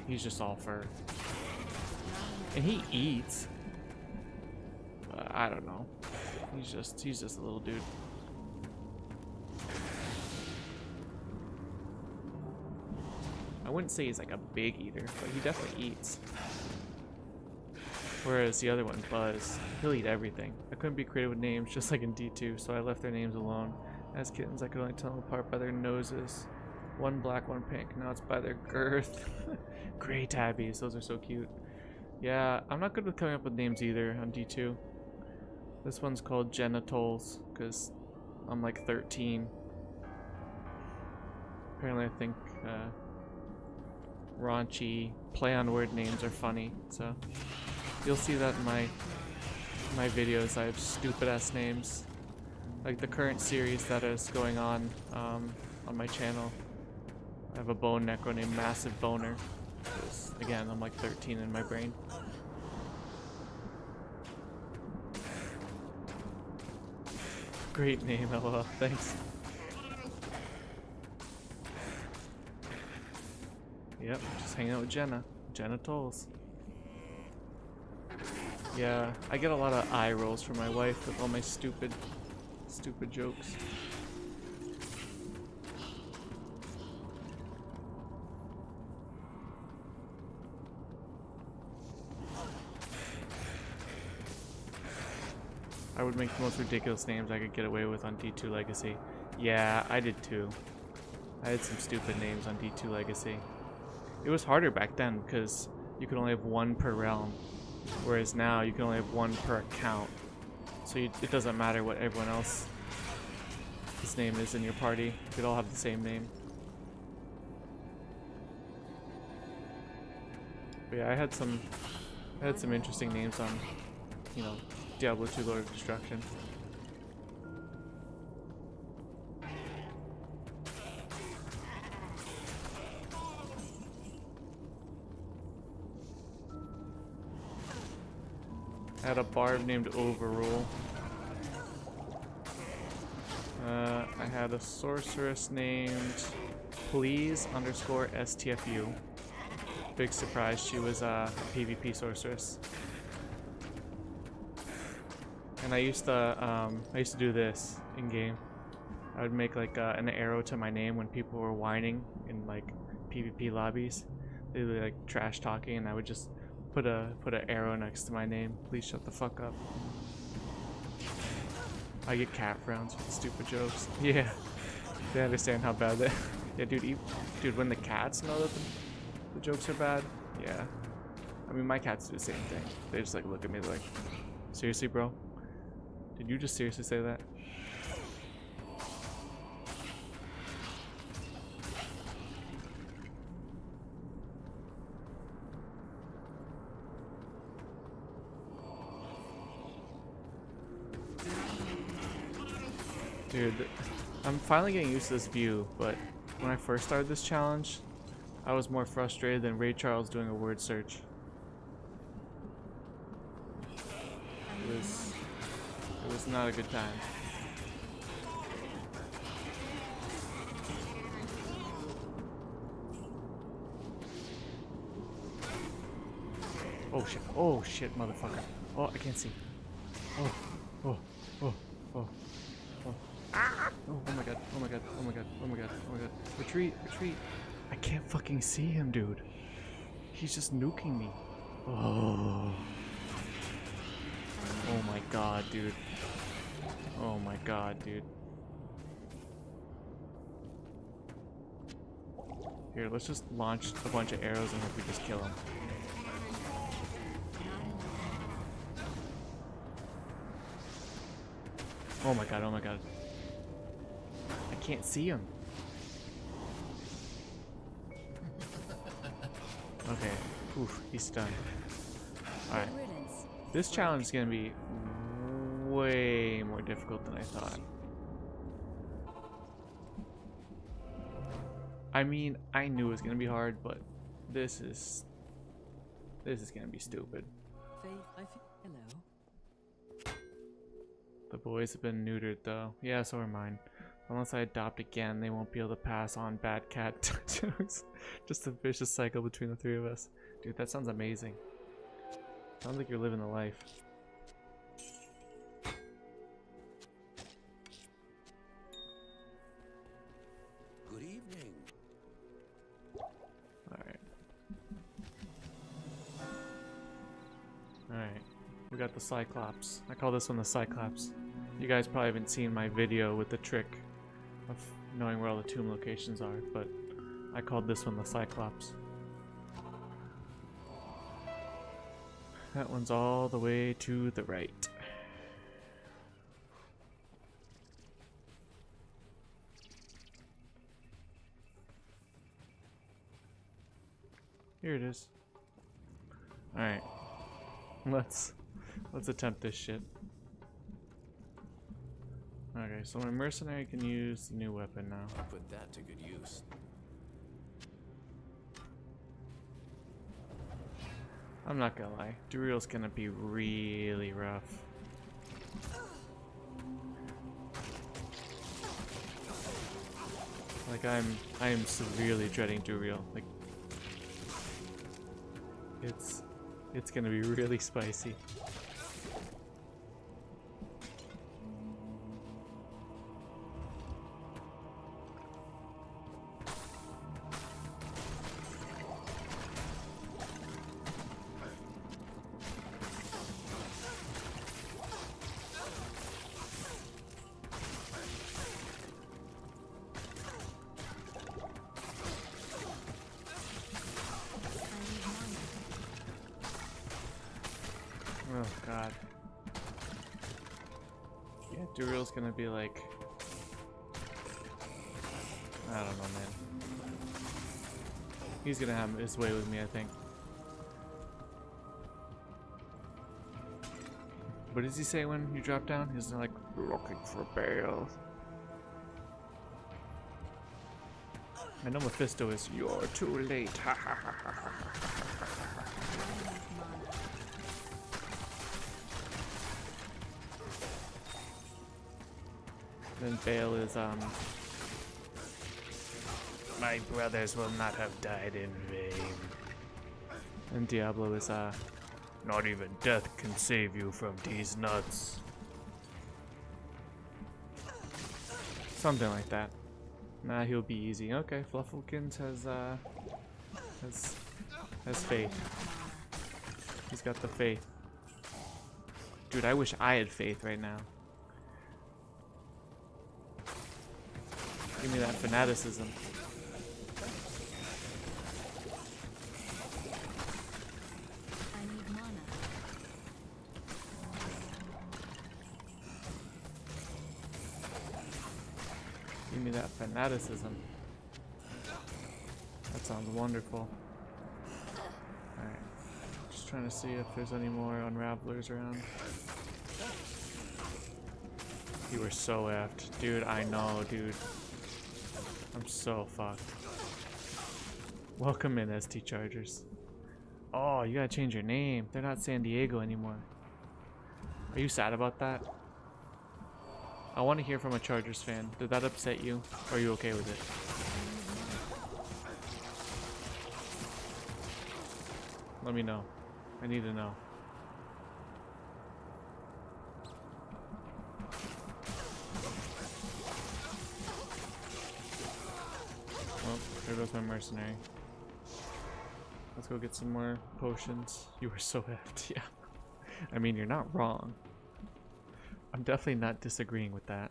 He's just all fur. And he eats. I don't know. He's just a little dude. I wouldn't say he's like a big eater, but he definitely eats. Whereas the other one, Buzz, he'll eat everything. I couldn't be creative with names, just like in D2, so I left their names alone. As kittens, I could only tell them apart by their noses. One black, one pink. Now it's by their girth. Gray tabbies, those are so cute. Yeah, I'm not good with coming up with names either on D2. This one's called Genitals, because I'm like 13. Apparently I think raunchy play on word names are funny, so you'll see that in my videos. I have stupid ass names, like the current series that is going on my channel. I have a bone necro named Massive Boner, because again I'm like 13 in my brain. Great name, lol. Thanks. Yep, just hanging out with Jenna. Genitals. Yeah, I get a lot of eye rolls from my wife with all my stupid jokes. I would make the most ridiculous names I could get away with on D2 Legacy. Yeah, I did too. I had some stupid names on D2 Legacy. It was harder back then because you could only have one per realm, whereas now you can only have one per account. So it doesn't matter what everyone else's name is in your party. You could all have the same name. But yeah, I had some interesting names on, you know, Diablo 2 Lord of Destruction. I had a barb named Overrule. I had a sorceress named Please_STFU. Big surprise, she was a PvP sorceress. And I used to do this in game. I would make like an arrow to my name when people were whining in like PvP lobbies. They were like trash talking, and I would just put an arrow next to my name. Please shut the fuck up. I get cat frowns with stupid jokes. Yeah, they understand how bad that. Yeah, dude, when the cats know that the jokes are bad, yeah. I mean, my cats do the same thing. They just like look at me like, seriously, bro? Did you just seriously say that? Dude, I'm finally getting used to this view, but when I first started this challenge, I was more frustrated than Ray Charles doing a word search. It was not a good time. Oh shit, motherfucker. Oh, I can't see. Oh. Oh my god, oh my god, oh my god, oh my god, oh my god. Retreat. I can't fucking see him, dude. He's just nuking me. Oh my god, dude. Oh my god, dude. Here, let's just launch a bunch of arrows and hope we just kill him. Oh my god, oh my god. I can't see him. Okay, oof, he's stunned. Alright. This challenge is gonna be way more difficult than I thought. I mean, I knew it was gonna be hard, but this is gonna be stupid. Faith, hello. The boys have been neutered though. Yeah, so are mine. Unless I adopt again, they won't be able to pass on bad cat jokes. Just a vicious cycle between the three of us. Dude, that sounds amazing. Sounds like you're living the life. Good evening. Alright. Alright. We got the Cyclops. I call this one the Cyclops. You guys probably haven't seen my video with the trick of knowing where all the tomb locations are, but I called this one the Cyclops. That one's all the way to the right. Here it is. Alright. Let's attempt this shit. Okay, so my mercenary can use the new weapon now. I'll put that to good use. I'm not gonna lie, Duriel's gonna be really rough. Like I am severely dreading Duriel. Like it's gonna be really spicy. Oh god. Yeah, Duriel's gonna be like, I don't know, man. He's gonna have his way with me, I think. What does he say when you drop down? He's like, looking for bail. I know Mephisto is, you're too late. Ha ha ha ha ha ha. Then Bale is, my brothers will not have died in vain. And Diablo is, not even death can save you from these nuts. Something like that. Nah, he'll be easy. Okay, Flufflekins has faith. He's got the faith. Dude, I wish I had faith right now. Give me that fanaticism. I need mana. Give me that fanaticism. That sounds wonderful. Alright. Just trying to see if there's any more unravelers around. You were so effed. Dude, I know, dude. I'm so fucked. Welcome in, ST Chargers. Oh, you gotta change your name. They're not San Diego anymore. Are you sad about that? I want to hear from a Chargers fan. Did that upset you? Or are you okay with it? Let me know. I need to know. Well, there goes my mercenary. Let's go get some more potions. You were so effed, yeah. I mean, you're not wrong. I'm definitely not disagreeing with that.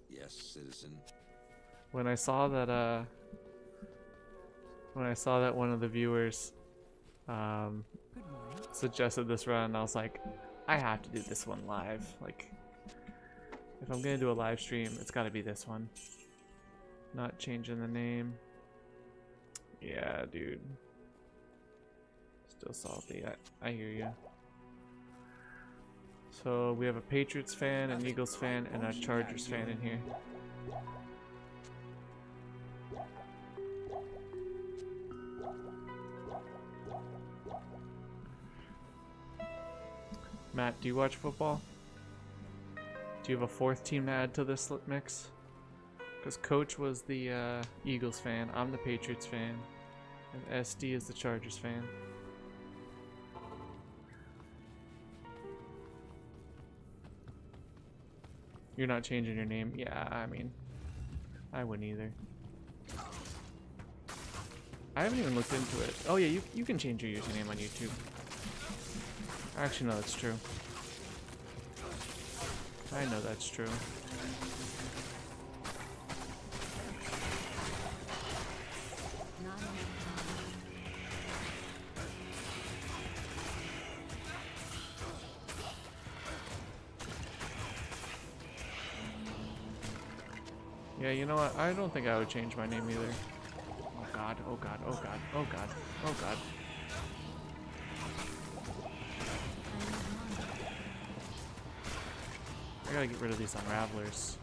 Yes, citizen. When I saw that one of the viewers suggested this run, I was like, I have to do this one live. Like, if I'm gonna do a live stream, it's gotta be this one. Not changing the name. Yeah, dude. Still salty. I hear you. So we have a Patriots fan, an Eagles fan, and a Chargers fan in here. Matt, do you watch football? Do you have a fourth team to add to this mix? Because Coach was the Eagles fan, I'm the Patriots fan, and SD is the Chargers fan. You're not changing your name? Yeah, I mean, I wouldn't either. I haven't even looked into it. Oh yeah, you can change your username on YouTube. Actually, no, that's true. I know that's true. Yeah, you know what? I don't think I would change my name either. Oh god, oh god, oh god, oh god, oh god. I gotta get rid of these unravelers.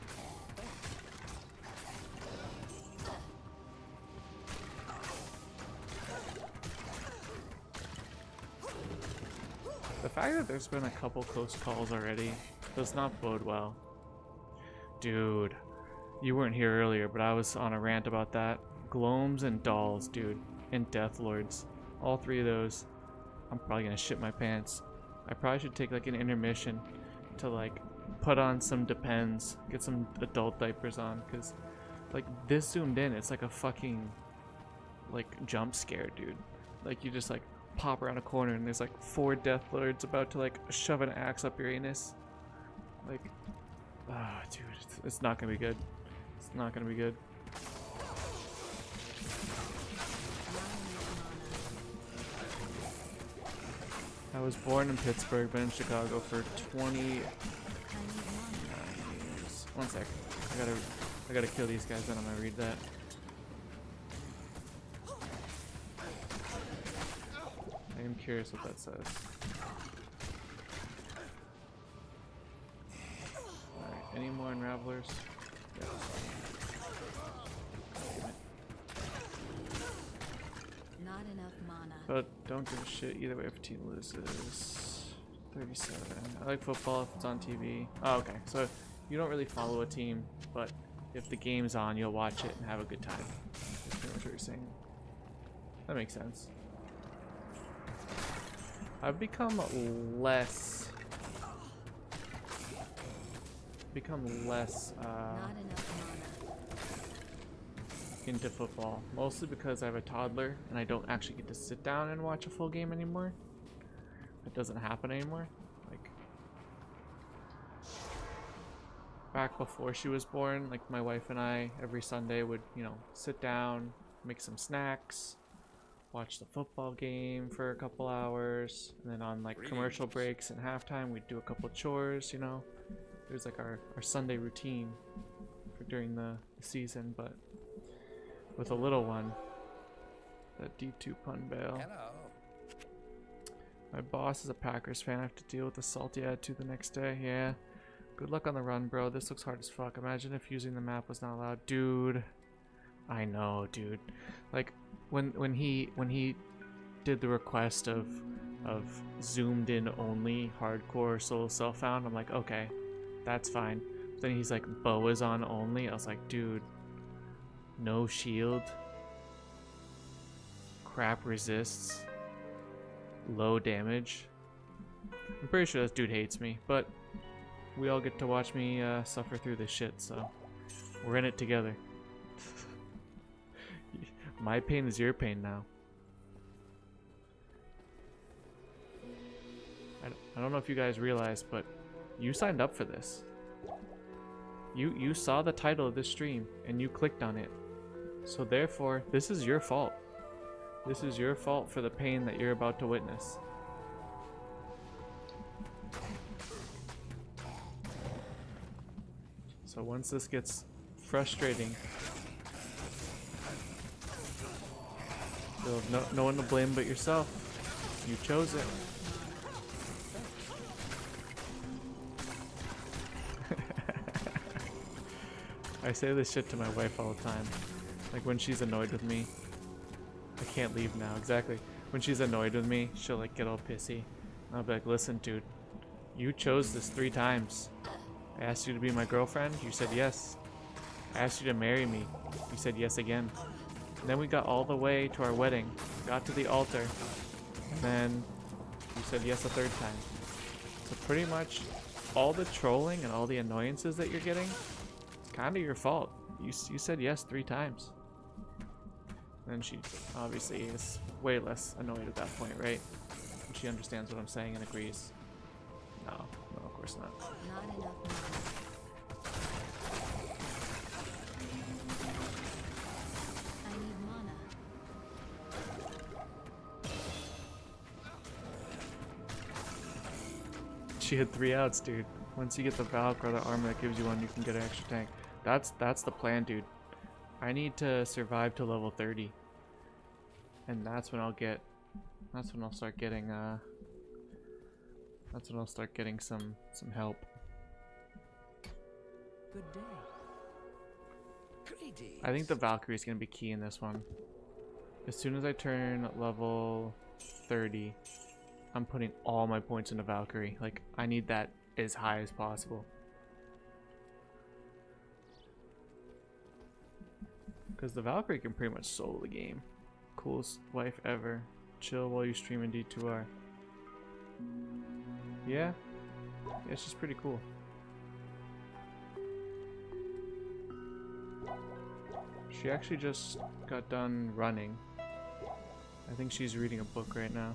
The fact that there's been a couple close calls already does not bode well. Dude, you weren't here earlier, but I was on a rant about that. Gloams and dolls, dude, and death lords. All three of those. I'm probably gonna shit my pants. I probably should take like an intermission to like put on some Depends, get some adult diapers on, because like this zoomed in, it's like a fucking like jump scare, dude. Like you just like pop around a corner and there's like 4 death lords about to like shove an axe up your anus. Like, ah, dude, it's not gonna be good. It's not gonna be good. I was born in Pittsburgh, been in Chicago for 20 years. One sec. I gotta kill these guys, then I'm gonna read that. I am curious what that says. Alright, any more unravelers? Yeah. Not enough mana. But don't give a shit either way if a team loses. 37. I like football if it's on TV. Oh, okay. So you don't really follow a team, but if the game's on, you'll watch it and have a good time. That's pretty much what you're saying. That makes sense. I've become less Not enough mana. into football, mostly because I have a toddler and I don't actually get to sit down and watch a full game anymore. It doesn't happen anymore. Like back before she was born, like my wife and I every Sunday would, you know, sit down, make some snacks, watch the football game for a couple hours, and then on like commercial breaks and halftime we'd do a couple chores, you know. It was like our Sunday routine for during the season. But with a little one, that D2 pun bail. Hello. My boss is a Packers fan. I have to deal with the salty attitude the next day. Yeah. Good luck on the run, bro. This looks hard as fuck. Imagine if using the map was not allowed. Dude. I know, dude. Like when he did the request of zoomed in only hardcore solo self found, I'm like, okay, that's fine. But then he's like Bowazon only. I was like, dude, no shield, crap resists, low damage. I'm pretty sure this dude hates me, but we all get to watch me suffer through this shit, so we're in it together. My pain is your pain now. I don't know if you guys realize, but you signed up for this. You saw the title of this stream and you clicked on it. So therefore, this is your fault. This is your fault for the pain that you're about to witness. So once this gets frustrating, you'll have no one to blame but yourself. You chose it. I say this shit to my wife all the time. Like when she's annoyed with me. I can't leave now, exactly. When she's annoyed with me, she'll like get all pissy. I'll be like, listen dude, You chose this 3 times. I asked you to be my girlfriend. You said yes. I asked you to marry me. You said yes again. And then we got all the way to our wedding. Got to the altar. And then you said yes a 3rd time. So pretty much all the trolling and all the annoyances that you're getting, it's kind of your fault. You said yes 3 times. And she obviously is way less annoyed at that point, right? And she understands what I'm saying and agrees. No, of course not. Not enough money. I need mana. She had 3 outs, dude. Once you get the Valk or the armor that gives you one, you can get an extra tank. That's the plan, dude. I need to survive to level 30. And that's when I'll start getting some help. Good day. Greetings. I think the Valkyrie is going to be key in this one. As soon as I turn level 30, I'm putting all my points into Valkyrie. Like, I need that as high as possible. Because the Valkyrie can pretty much solo the game. Coolest wife ever. Chill while you stream in D2R. Yeah, she's pretty cool. She actually just got done running. I think she's reading a book right now.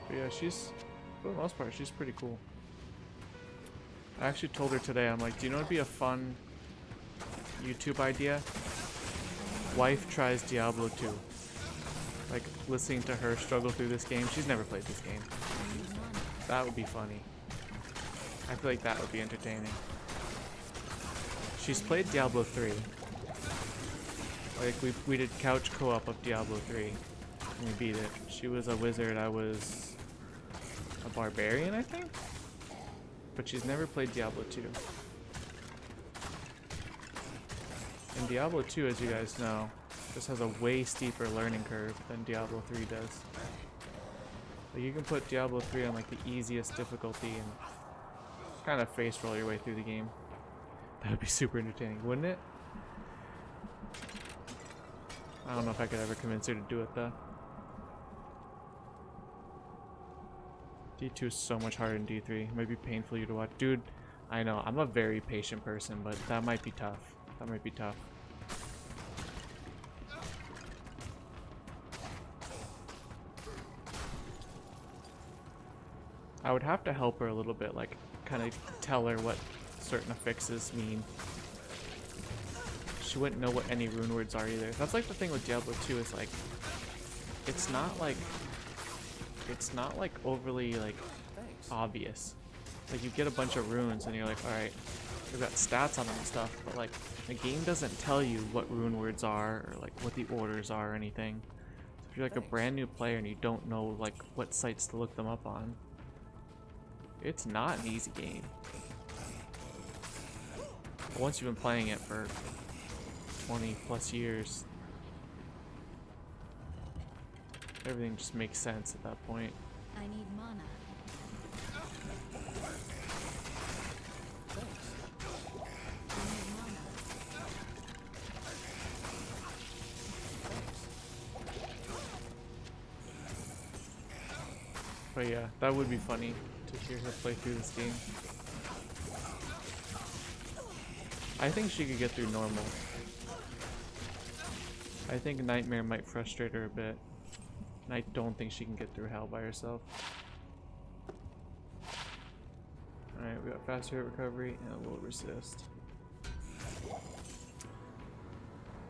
But yeah, she's, for the most part, she's pretty cool. I actually told her today, I'm like, do you know what'd be a fun YouTube idea? Wife tries Diablo 2. Like, listening to her struggle through this game. She's never played this game. That would be funny. I feel like that would be entertaining. She's played Diablo 3. Like, we did couch co-op of Diablo 3. And we beat it. She was a wizard, I was a barbarian, I think? But she's never played Diablo 2. And Diablo 2, as you guys know, just has a way steeper learning curve than Diablo 3 does. Like, you can put Diablo 3 on like the easiest difficulty and kind of face roll your way through the game. That would be super entertaining, wouldn't it? I don't know if I could ever convince her to do it though. D2 is so much harder than D3. It might be painful for you to watch. Dude, I know, I'm a very patient person, but that might be tough. That might be tough. I would have to help her a little bit, like, kind of tell her what certain affixes mean. She wouldn't know what any rune words are either. That's like the thing with Diablo 2 is like, it's not like overly like obvious. Like, you get a bunch of runes and you're like, all right, they've got stats on them and stuff, but like the game doesn't tell you what rune words are or like what the orders are or anything. So if you're like a brand new player and you don't know like what sites to look them up on, it's not an easy game. But once you've been playing it for 20 plus years, everything just makes sense at that point. I need mana. I need mana. But yeah, that would be funny to hear her play through this game. I think she could get through normal. I think Nightmare might frustrate her a bit. And I don't think she can get through Hell by herself. Alright, we got faster hit recovery and a little resist.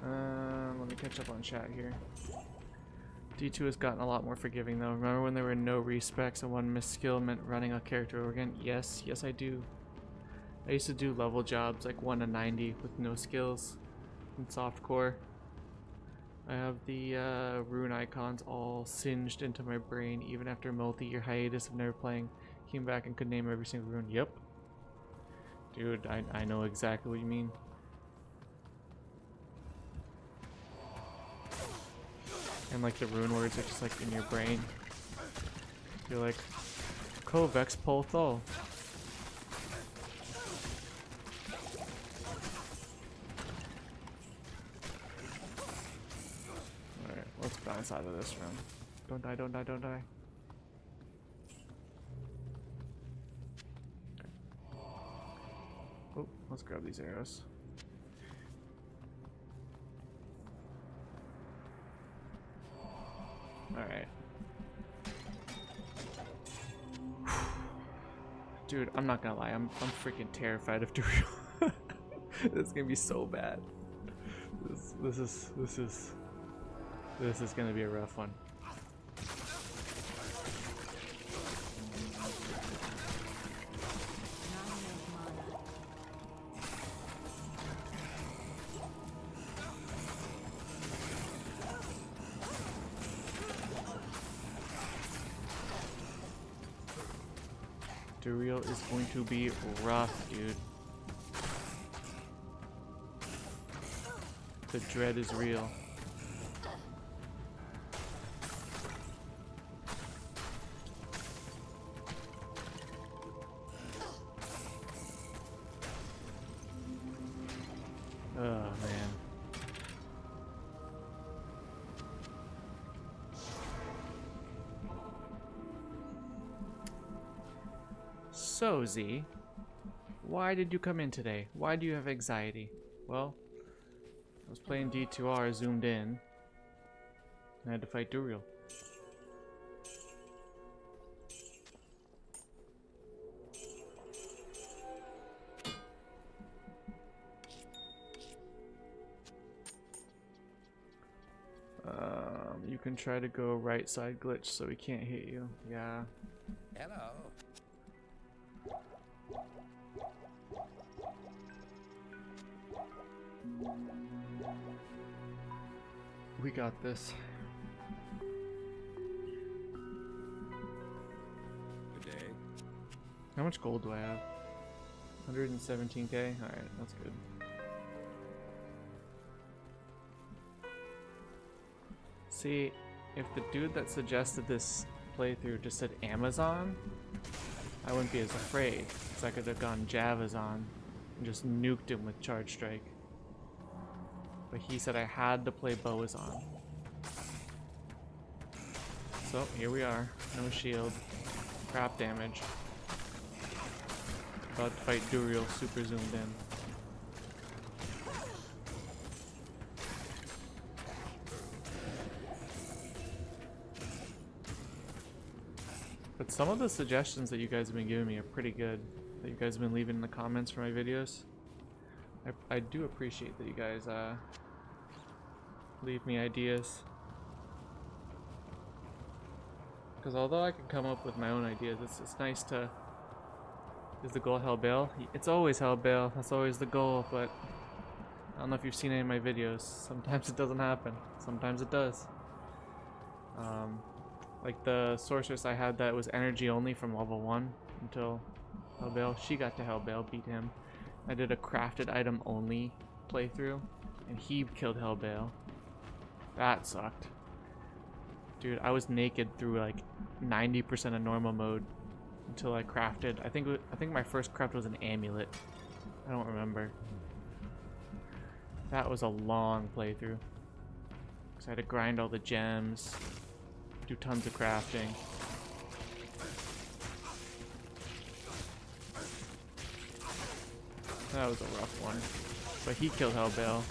Let me catch up on chat here. D2 has gotten a lot more forgiving though. Remember when there were no respecs and one missed skill meant running a character over again? Yes, yes I do. I used to do level jobs like 1 to 90 with no skills in softcore. I have the rune icons all singed into my brain even after multi-year hiatus of never playing. Came back and could name every single rune. Yep. Dude, I know exactly what you mean. And like the rune words are just like in your brain. You're like, Kovex Polthol. Alright, let's bounce out of this room. Don't die, don't die, don't die. Oh, let's grab these arrows. Alright. Dude, I'm not gonna lie, I'm freaking terrified of Duriel. This is gonna be so bad. This is gonna be a rough one. Duriel is going to be rough, dude. The dread is real. Oh, man. So, Z, why did you come in today? Why do you have anxiety? Well, I was playing D2R, zoomed in, and I had to fight Duriel. You can try to go right side glitch so he can't hit you. Yeah. Hello. We got this. Good day. How much gold do I have? 117k? Alright, that's good. See, if the dude that suggested this playthrough just said Amazon, I wouldn't be as afraid, because I could have gone Javazon and just nuked him with Charge Strike. But he said I had to play Bowazon. So, here we are. No shield. Crap damage. About to fight Duriel, super zoomed in. But some of the suggestions that you guys have been giving me are pretty good. That you guys have been leaving in the comments for my videos. I do appreciate that you guys leave me ideas. Because although I can come up with my own ideas, it's nice to... Is the goal Hellbale? It's always Hellbale. That's always the goal, but... I don't know if you've seen any of my videos. Sometimes it doesn't happen. Sometimes it does. Like the sorceress I had that was energy only from level 1 until Hellbale. She got to Hellbale, beat him. I did a crafted item only playthrough, and he killed Hellbale. That sucked. Dude, I was naked through like 90% of normal mode until I crafted. I think my first craft was an amulet. I don't remember. That was a long playthrough. Cause I had to grind all the gems, do tons of crafting. That was a rough one. But he killed Hellbale.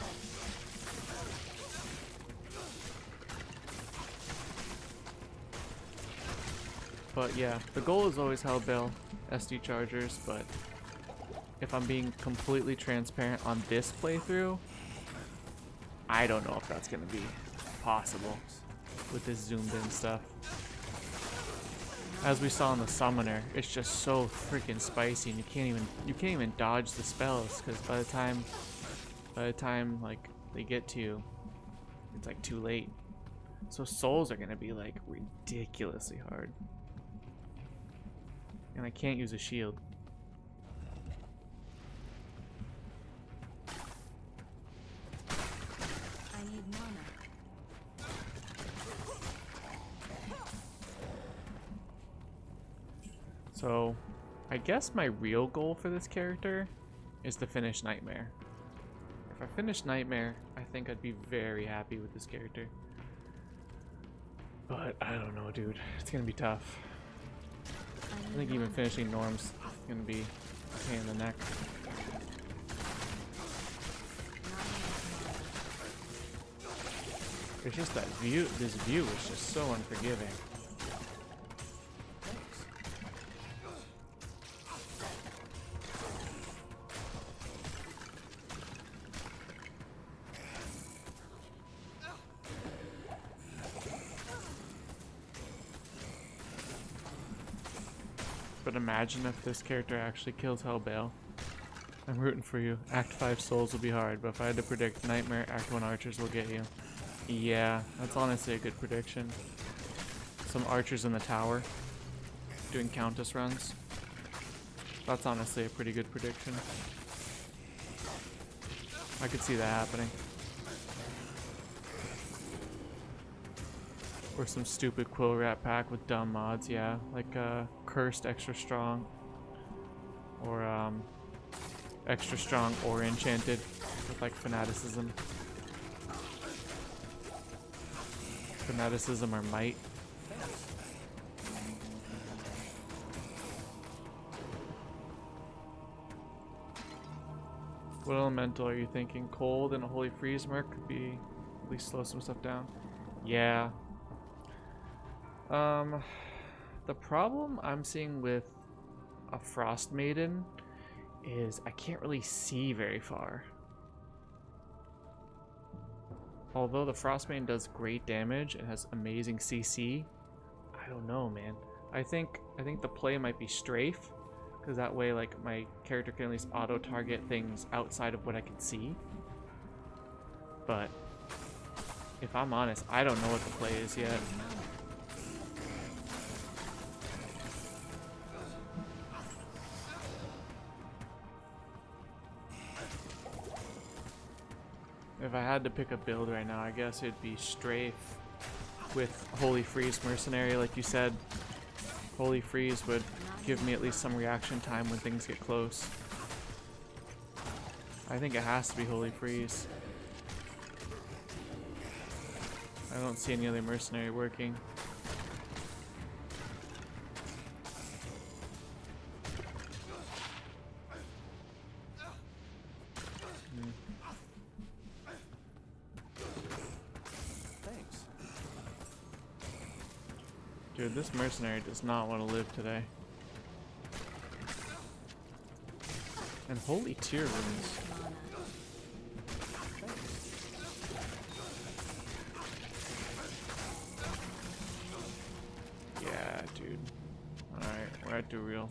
But yeah, the goal is always Hellbale, SD Chargers, but if I'm being completely transparent on this playthrough, I don't know if that's gonna be possible with this zoomed in stuff. As we saw in the summoner, it's just so freaking spicy, and you can't even dodge the spells, because by the time like they get to you, it's like too late. So souls are gonna be like ridiculously hard, and I can't use a shield. I need mana. So, I guess my real goal for this character is to finish Nightmare. If I finish Nightmare, I think I'd be very happy with this character. But I don't know, dude. It's gonna be tough. I think even finishing Norm's gonna be a pain in the neck. It's just that view. This view is just so unforgiving. But imagine if this character actually kills Hellbale. I'm rooting for you. Act 5 souls will be hard, but if I had to predict Nightmare, Act 1 archers will get you. Yeah, that's honestly a good prediction. Some archers in the tower doing countess runs. That's honestly a pretty good prediction. I could see that happening. Or some stupid quill rat pack with dumb mods, yeah. Like cursed extra strong. Or extra strong or enchanted with like fanaticism. Fanaticism or might. What elemental are you thinking? Cold and a holy freeze merc could be at least slow some stuff down. Yeah. The problem I'm seeing with a Frost Maiden is I can't really see very far. Although the Frost Maiden does great damage and has amazing CC, I don't know, man. I think the play might be strafe, because that way like my character can at least auto target things outside of what I can see. But if I'm honest, I don't know what the play is yet. If I had to pick a build right now, I guess it'd be strafe with Holy Freeze Mercenary, like you said. Holy Freeze would give me at least some reaction time when things get close. I think it has to be Holy Freeze. I don't see any other mercenary working. Dude, this mercenary does not want to live today. And holy tier runes. Yeah, dude. Alright, we're at do real.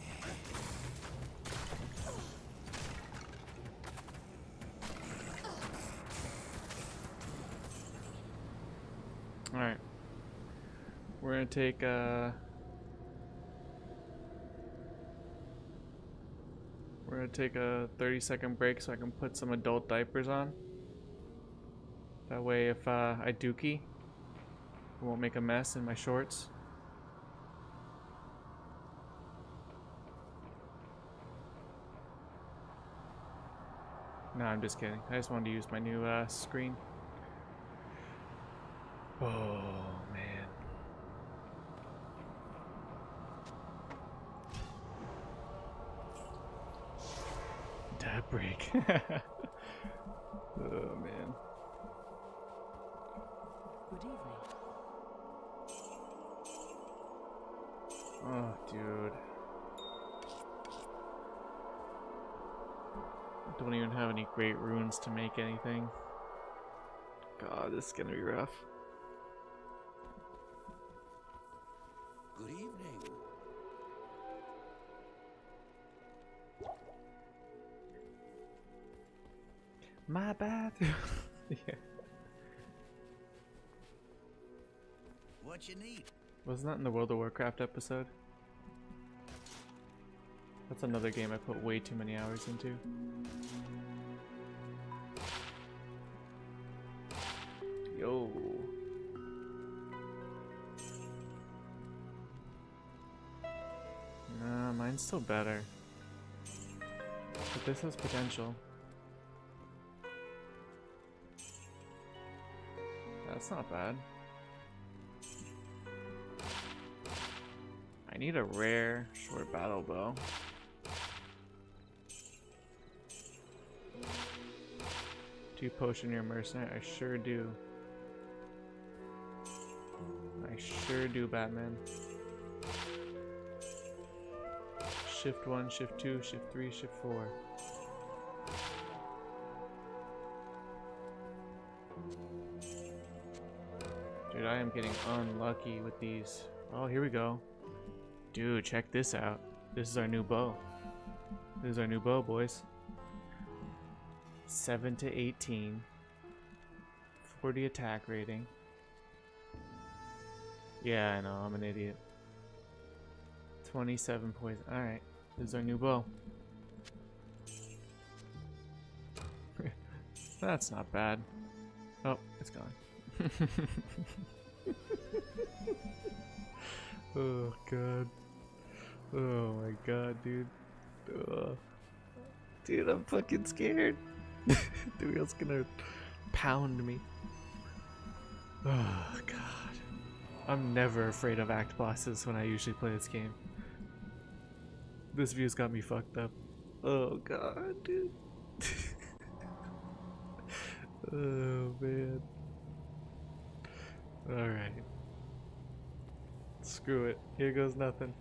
Alright. We're gonna take a 30-second break so I can put some adult diapers on. That way if I dookie, it won't make a mess in my shorts. No, I'm just kidding. I just wanted to use my new screen. Oh, man. Dab break. Oh, man. Good evening. Oh, dude. I don't even have any great runes to make anything. God, this is gonna be rough. Good evening. My bad. Yeah. What you need? Wasn't that in the World of Warcraft episode? That's another game I put way too many hours into. Yo. No. Mine's still better. But this has potential. That's not bad. I need a rare short battle bow. Do you potion your mercenary? I sure do. I sure do, Batman. Shift 1, Shift 2, Shift 3, Shift 4. Dude, I am getting unlucky with these. Oh, here we go. Dude, check this out. This is our new bow. This is our new bow, boys. 7 to 18. 40 attack rating. Yeah, I know, I'm an idiot. 27 poison. Alright, this is our new bow. That's not bad. Oh, it's gone. Oh god. Oh my god, dude. Dude, I'm fucking scared. Dude, it's gonna pound me. Oh god. I'm never afraid of act bosses when I usually play this game. This view's got me fucked up. Oh god, dude. Oh man. Alright. Screw it. Here goes nothing.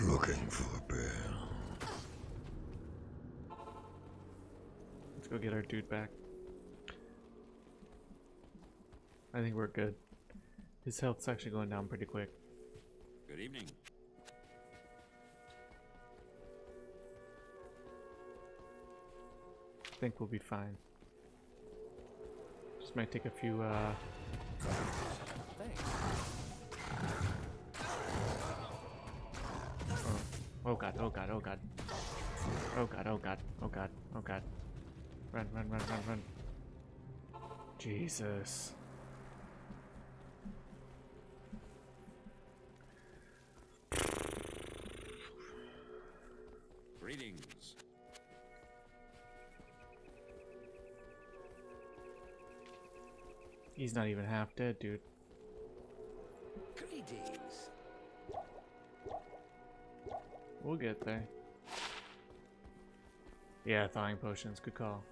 Looking for a bear. Let's go get our dude back. I think we're good. His health's actually going down pretty quick. Good evening. I think we'll be fine. Just might take a few Thanks. Oh god, oh god, oh god. Oh god, oh god, oh god, oh god. Run, run, run, run, run. Jesus. Greetings. He's not even half dead, dude. Greetings. We'll get there. Yeah, thawing potions, good call.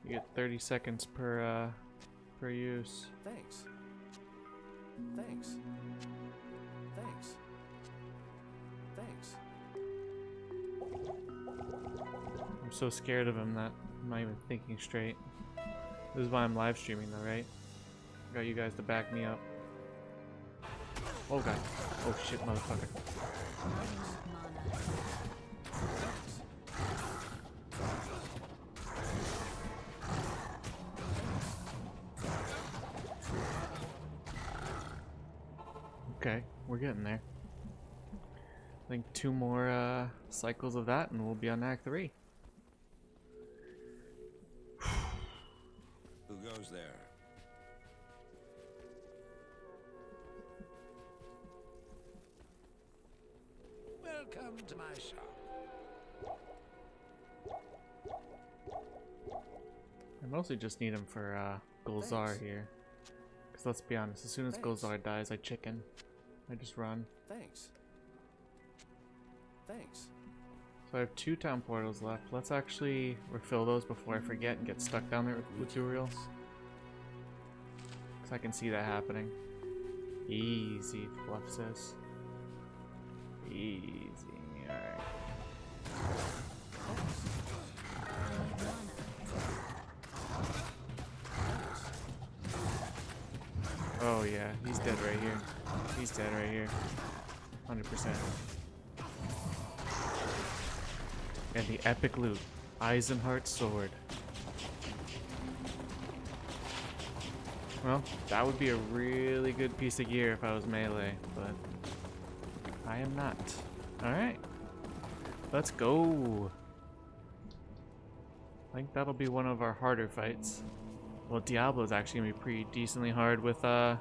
You get 30 seconds per use. Thanks. Thanks. Thanks. Thanks. I'm so scared of him that I'm not even thinking straight. This is why I'm live streaming though, right? Got you guys to back me up. Oh god. Oh shit, motherfucker. Okay, we're getting there. I think 2 more cycles of that and we'll be on Act 3. Who goes there? Welcome to my shop. I mostly just need him for Gulzar Thanks. here. Because let's be honest, as soon as Thanks. Gulzar dies, I chicken. I just run. Thanks. Thanks. So I have 2 town portals left. Let's actually refill those before I forget and get stuck down there with Uriel. Because I can see that happening. Easy, Fluff says. Easy, alright. Oh yeah, he's dead right here. He's dead right here. 100%. And the epic loot, Eisenhart's sword. Well, that would be a really good piece of gear if I was melee, but I am not. Alright. Let's go. I think that'll be one of our harder fights. Well, Diablo is actually gonna be pretty decently hard with not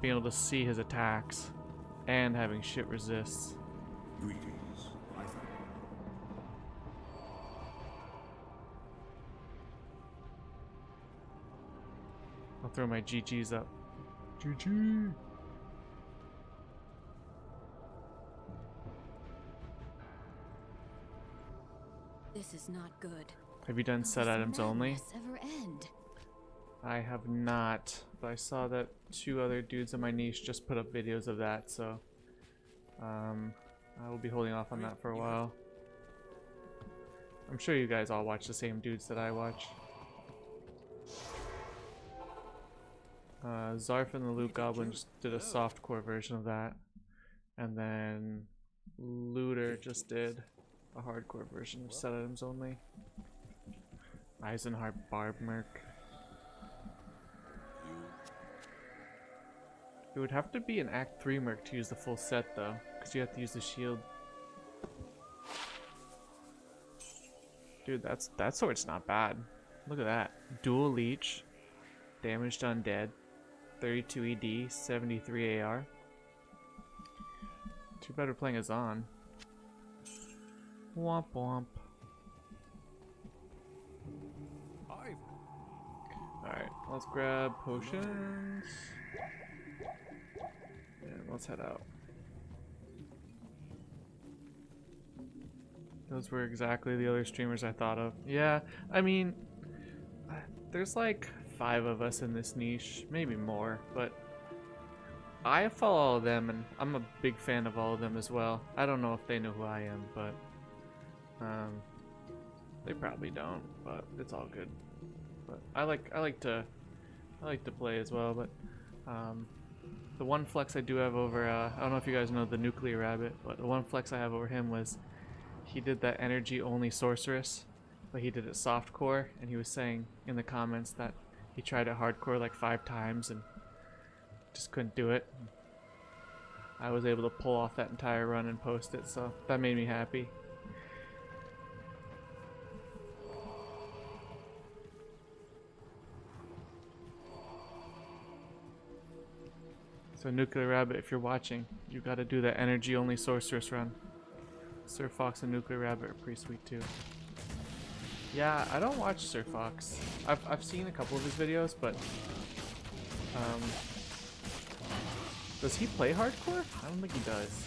being able to see his attacks and having shit resists. Greetings, my friend. I'll throw my GGs up. GG. This is not good. Have you done set items only? Ever end? I have not, but I saw that 2 other dudes in my niche just put up videos of that, so I will be holding off on that for a while. I'm sure you guys all watch the same dudes that I watch. Zarf and the Loot Goblin just did a softcore version of that, and then Looter just did a hardcore version of set items only. Eisenhart Barb Merc. It would have to be an Act 3 Merc to use the full set though, because you have to use the shield. Dude, that sword's not bad. Look at that. Dual Leech, damaged undead, 32 ED, 73 AR. Too bad we're playing a Zon. Womp womp. Alright, let's grab potions. And let's head out. Those were exactly the other streamers I thought of. Yeah, I mean, there's like 5 of us in this niche, maybe more, but I follow all of them and I'm a big fan of all of them as well. I don't know if they know who I am, but they probably don't, but it's all good. But I like to play as well, but the one flex I do have over I don't know if you guys know the Nuclear Rabbit, but the one flex I have over him was he did that energy only sorceress, but he did it softcore, and he was saying in the comments that he tried it hardcore like 5 times and just couldn't do it. I was able to pull off that entire run and post it, so that made me happy. So Nuclear Rabbit, if you're watching, you gotta do that energy only sorceress run. Sir Fox and Nuclear Rabbit are pretty sweet too. Yeah, I don't watch Sir Fox. I've seen a couple of his videos, but does he play hardcore? I don't think he does.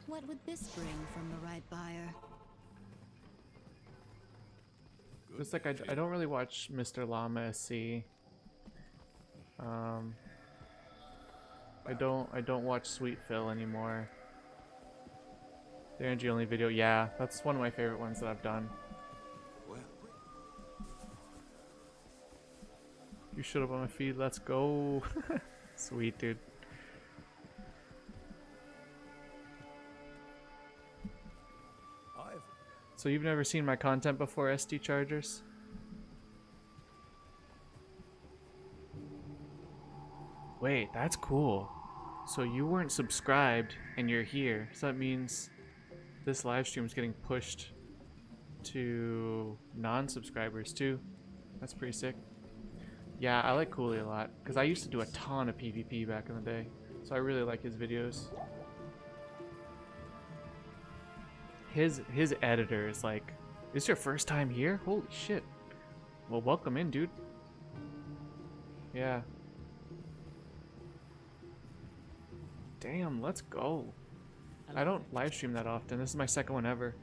What would this bring from the right buyer? Just like I don't really watch Mr. Llama SC. I don't watch Sweet Phil anymore. The energy only video, yeah, that's one of my favorite ones that I've done. Well, You showed up on my feed, let's go. Sweet, dude. So you've never seen my content before, SD Chargers? Wait, that's cool. So you weren't subscribed and you're here. So that means this live stream is getting pushed to non-subscribers too. That's pretty sick. Yeah, I like Cooley a lot because I used to do a ton of PvP back in the day. So I really like his videos. His editor is like, "This your first time here? Holy shit. Well, welcome in, dude." Yeah. Damn, let's go. I don't live stream that often. This is my second one ever.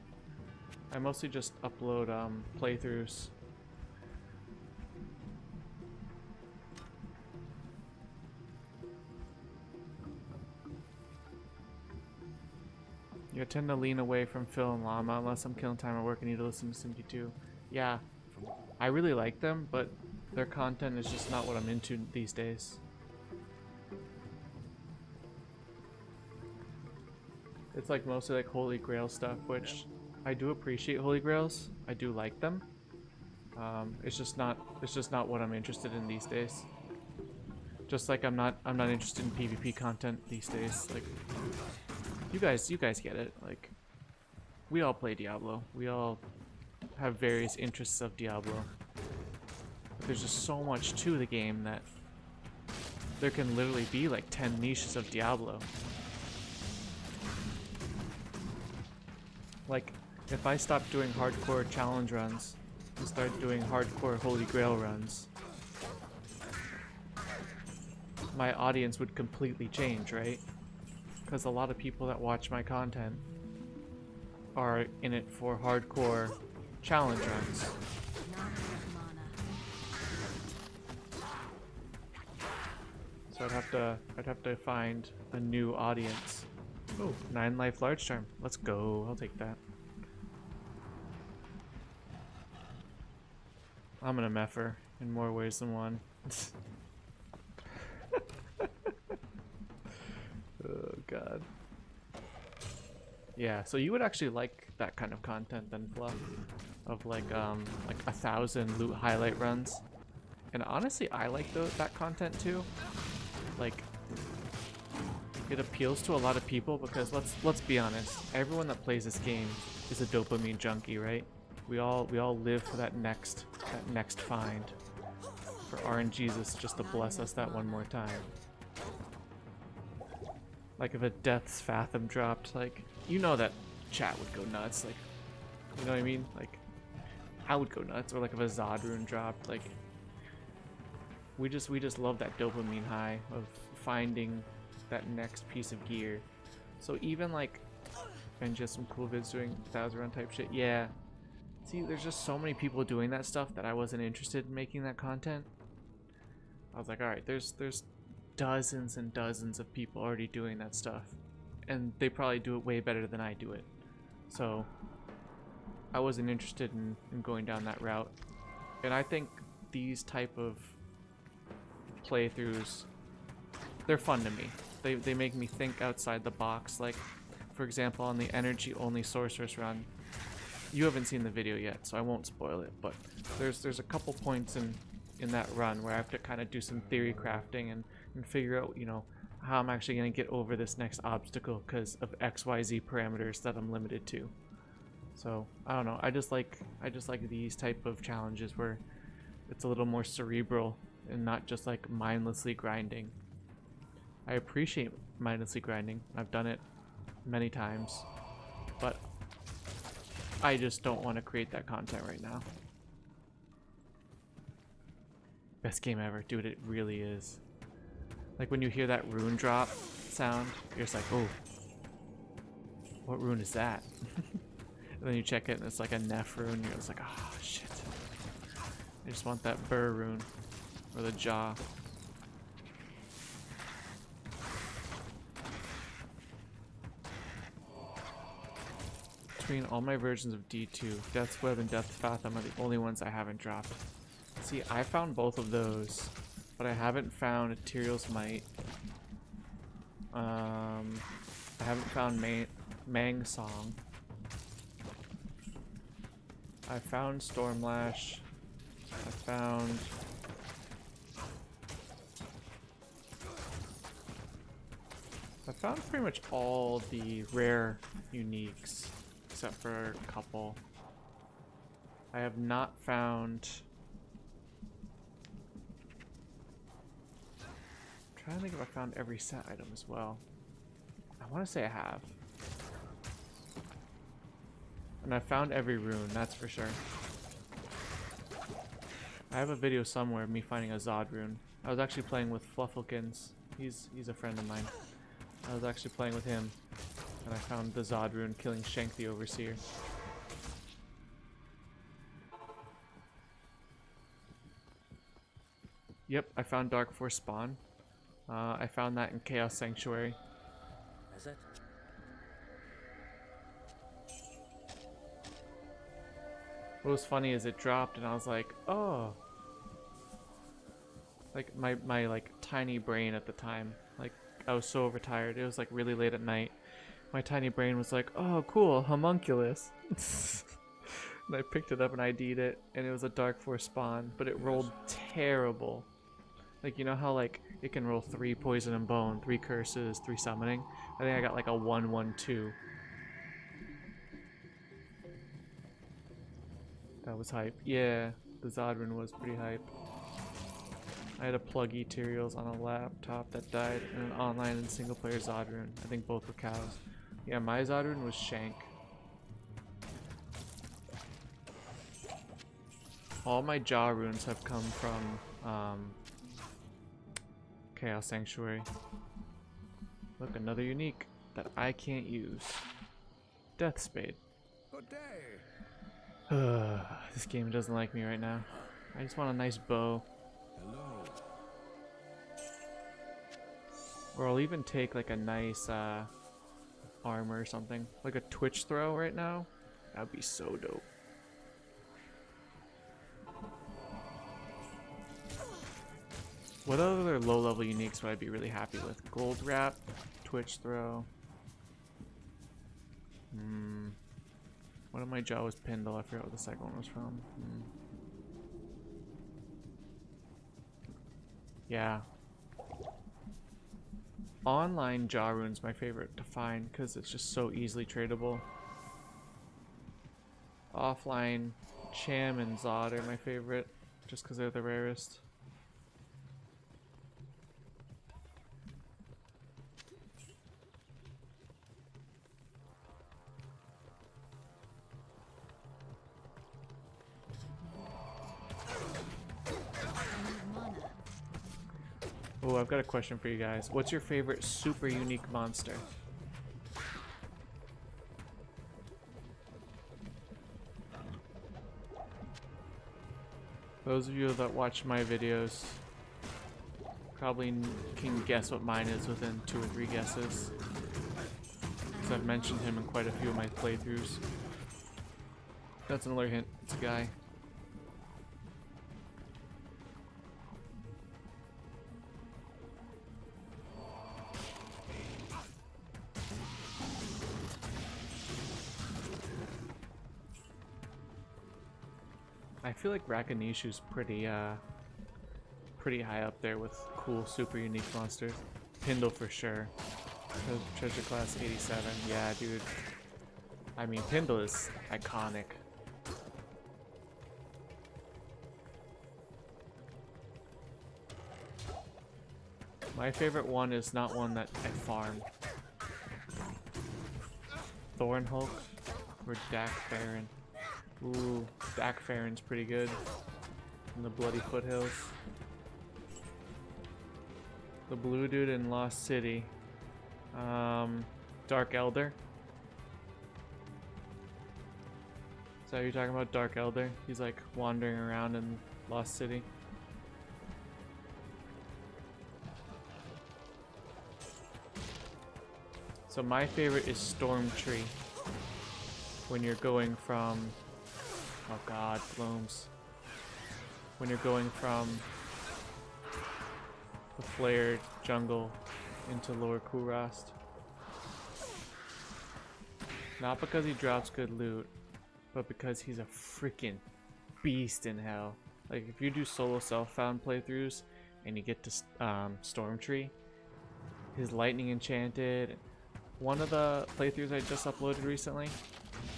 I mostly just upload playthroughs. You tend to lean away from Phil and Llama unless I'm killing time at work and need to listen to Simki too. Yeah, I really like them, but their content is just not what I'm into these days. It's like mostly like Holy Grail stuff, which I do appreciate Holy Grails. I do like them. It's just not what I'm interested in these days. Just like I'm not interested in PvP content these days. Like You guys get it. Like, we all play Diablo. We all have various interests of Diablo. But there's just so much to the game that there can literally be like 10 niches of Diablo. Like, if I stopped doing hardcore challenge runs and started doing hardcore Holy Grail runs, my audience would completely change, right? Because a lot of people that watch my content are in it for hardcore challenge runs. So I'd have to find a new audience. Oh, 9 life large charm. Let's go. I'll take that. I'm gonna mef her in more ways than one. Oh god. Yeah, so you would actually like that kind of content then, Fluff, of like 1,000 loot highlight runs. And honestly, I like that content too. Like, it appeals to a lot of people because let's be honest, everyone that plays this game is a dopamine junkie, right? We all live for that next find, for RNGesus just to bless us that one more time. Like if a Death's Fathom dropped, like, you know that chat would go nuts, like, you know what I mean? Like, I would go nuts. Or like if a Zod rune dropped, like, we just love that dopamine high of finding that next piece of gear. So even like, and just some cool vids doing 1,000 run type shit, yeah. See, there's just so many people doing that stuff that I wasn't interested in making that content. I was like, alright, there's dozens and dozens of people already doing that stuff, and they probably do it way better than I do it. So I wasn't interested in going down that route. And I think these type of playthroughs, they're fun to me. They make me think outside the box. Like, for example, on the energy only sorceress run, you haven't seen the video yet, so I won't spoil it, but there's a couple points in that run where I have to kind of do some theory crafting and figure out, you know, how I'm actually going to get over this next obstacle because of XYZ parameters that I'm limited to. So I don't know, I just like these type of challenges where it's a little more cerebral and not just like mindlessly grinding. I appreciate mindlessly grinding. I've done it many times, but I just don't want to create that content right now. Best game ever, dude, it really is. Like when you hear that rune drop sound, you're just like, oh, what rune is that? And then you check it and it's like a Neff rune, and you're just like, oh shit. I just want that Burr rune, or the jaw. Between all my versions of D2, Death's Web and Death's Fathom are the only ones I haven't dropped. See, I found both of those, but I haven't found Ethereal's Might. I haven't found Mang Song. I found Stormlash. I found pretty much all the rare uniques, except for a couple. I have not found... I'm trying to think if I found every set item as well. I want to say I have. And I found every rune, that's for sure. I have a video somewhere of me finding a Zod rune. I was actually playing with Flufflekins. He's a friend of mine. I was actually playing with him, and I found the Zod rune killing Shank the Overseer. Yep, I found Dark Force spawn. I found that in Chaos Sanctuary. Is it? What was funny is it dropped and I was like, oh. Like my like tiny brain at the time, like I was so overtired. It was like really late at night. My tiny brain was like, oh cool, homunculus. And I picked it up and ID'd it, and it was a Dark Force spawn, but it rolled terrible. Like, you know how like it can roll 3 poison and bone, 3 curses, 3 summoning? I think I got like a 1-1-2. That was hype. Yeah, the Zodrun was pretty hype. I had a plug Ethereals on a laptop that died in an online and single player Zodrun. I think both were cows. Yeah, my Zodrun was Shank. All my Jaw runes have come from Chaos Sanctuary. Look, another unique that I can't use. Death Spade. Good day. This game doesn't like me right now. I just want a nice bow. Hello. Or I'll even take like a nice armor or something. Like a Twitch throw right now. That'd be so dope. What other low level uniques would I be really happy with? Gold wrap, Twitch throw. One of my jaw was Pindle. I forgot what the second one was from. Yeah. Online jaw rune's my favorite to find because it's just so easily tradable. Offline, Cham and Zod are my favorite just because they're the rarest. Oh, I've got a question for you guys. What's your favorite super unique monster? Those of you that watch my videos probably can guess what mine is within 2 or 3 guesses. Because I've mentioned him in quite a few of my playthroughs. That's another hint. It's a guy. I feel like Rakanishu's pretty high up there with cool super unique monsters. Pindle for sure. Treasure class 87. Yeah, dude. I mean, Pindle is iconic. My favorite one is not one that I farm. Thornhulk or Dak Farron. Ooh, Dak Farron's pretty good. In the Bloody Foothills. The blue dude in Lost City. Dark Elder. Is that what you're talking about? Dark Elder? He's like wandering around in Lost City. So my favorite is Storm Tree. When you're going from... Oh god, Blooms. When you're going from the flared jungle into Lower Kurast. Not because he drops good loot, but because he's a freaking beast in hell. Like if you do solo self-found playthroughs and you get to Stormtree, his lightning enchanted. One of the playthroughs I just uploaded recently,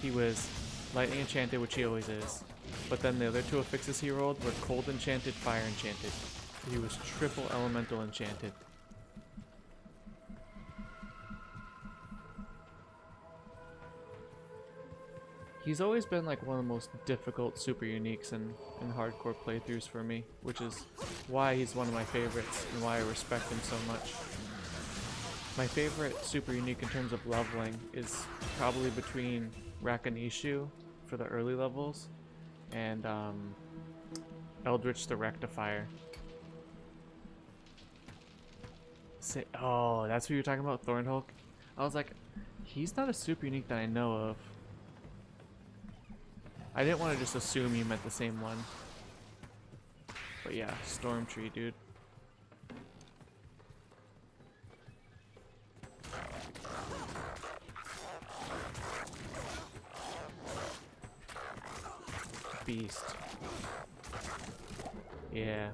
he was lightning enchanted, which he always is. But then the other 2 affixes he rolled were cold enchanted, fire enchanted. He was triple elemental enchanted. He's always been like one of the most difficult super uniques in hardcore playthroughs for me, which is why he's one of my favorites and why I respect him so much. My favorite super unique in terms of leveling is probably between Rakanishu for the early levels and Eldritch the Rectifier. Oh, that's what you were talking about, Thornhulk? I was like, he's not a super unique that I know of. I didn't want to just assume you meant the same one. But yeah, Stormtree, dude. Beast. Yeah.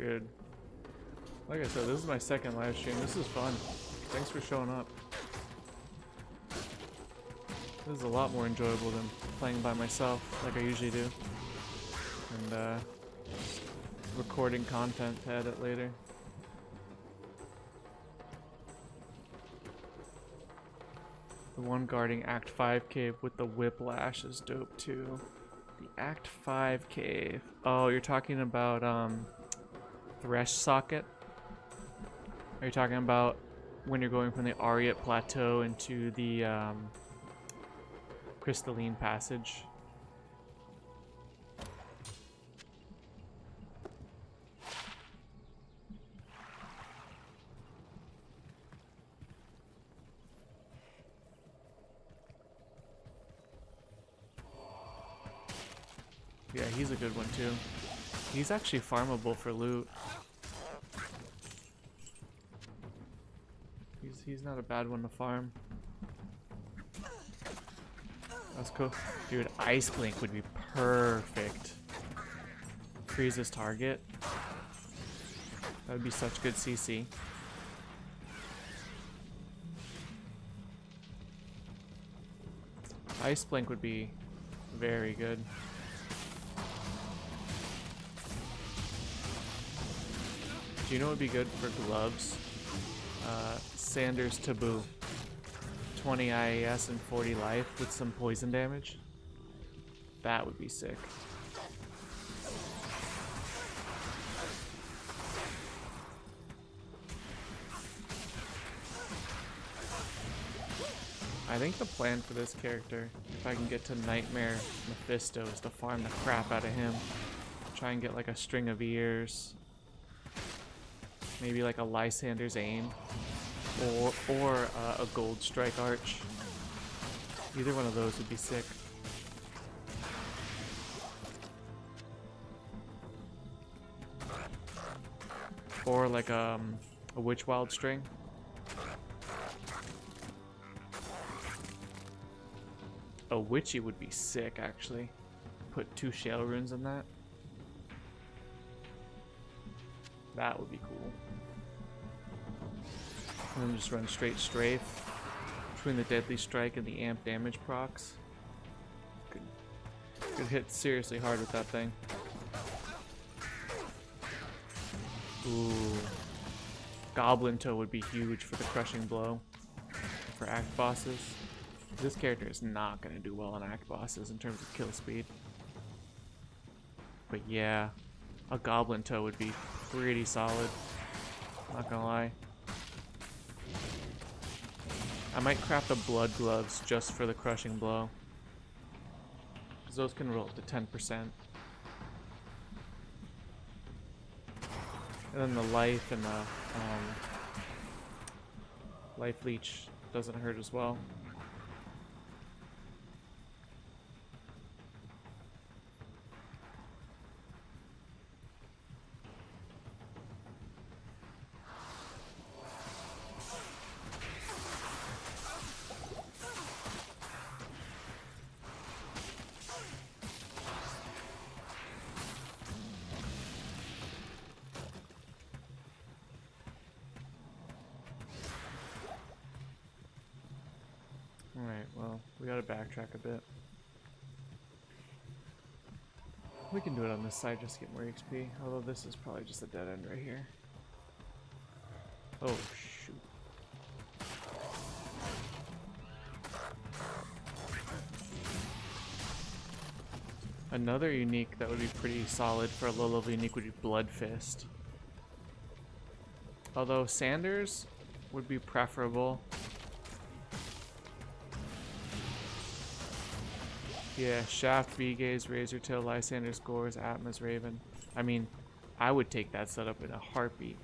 Dude. Like I said, this is my second live stream. This is fun. Thanks for showing up. This is a lot more enjoyable than playing by myself like I usually do. And recording content to edit later. The one guarding Act 5 cave with the whiplash is dope too. The Act 5 cave. Oh, you're talking about Thresh Socket? Are you talking about when you're going from the Ariat Plateau into the Crystalline Passage? Yeah, he's a good one too. He's actually farmable for loot. He's not a bad one to farm. That's cool. Dude, Ice Blink would be perfect. Freeze his target. That would be such good CC. Ice Blink would be very good. Do you know what would be good for gloves? Sanders Taboo. 20 IAS and 40 life with some poison damage. That would be sick. I think the plan for this character, if I can get to Nightmare Mephisto, is to farm the crap out of him. Try and get like a String of Ears. Maybe like a Lysander's Aim. Or a Gold Strike Arch. Either one of those would be sick. Or like a Witch Wild String. A Witchy would be sick, actually. Put 2 Shale Runes in that. That would be cool. And then just run straight strafe between the Deadly Strike and the Amp damage procs. Could hit seriously hard with that thing. Ooh. Goblin Toe would be huge for the Crushing Blow. For Act Bosses. This character is not going to do well on Act Bosses in terms of kill speed. But yeah, a Goblin Toe would be pretty solid. Not gonna lie. I might craft the Blood Gloves just for the Crushing Blow. Because those can roll up to 10%. And then the Life and the Life Leech doesn't hurt as well. Alright, well, we gotta backtrack a bit. We can do it on this side just to get more XP, although this is probably just a dead end right here. Oh, shoot. Another unique that would be pretty solid for a low level unique would be Blood Fist. Although Sanders would be preferable. Yeah, Shaft, V-Gaze, Razor Tail, Lysander Scores, Atmos, Raven. I mean, I would take that setup in a heartbeat.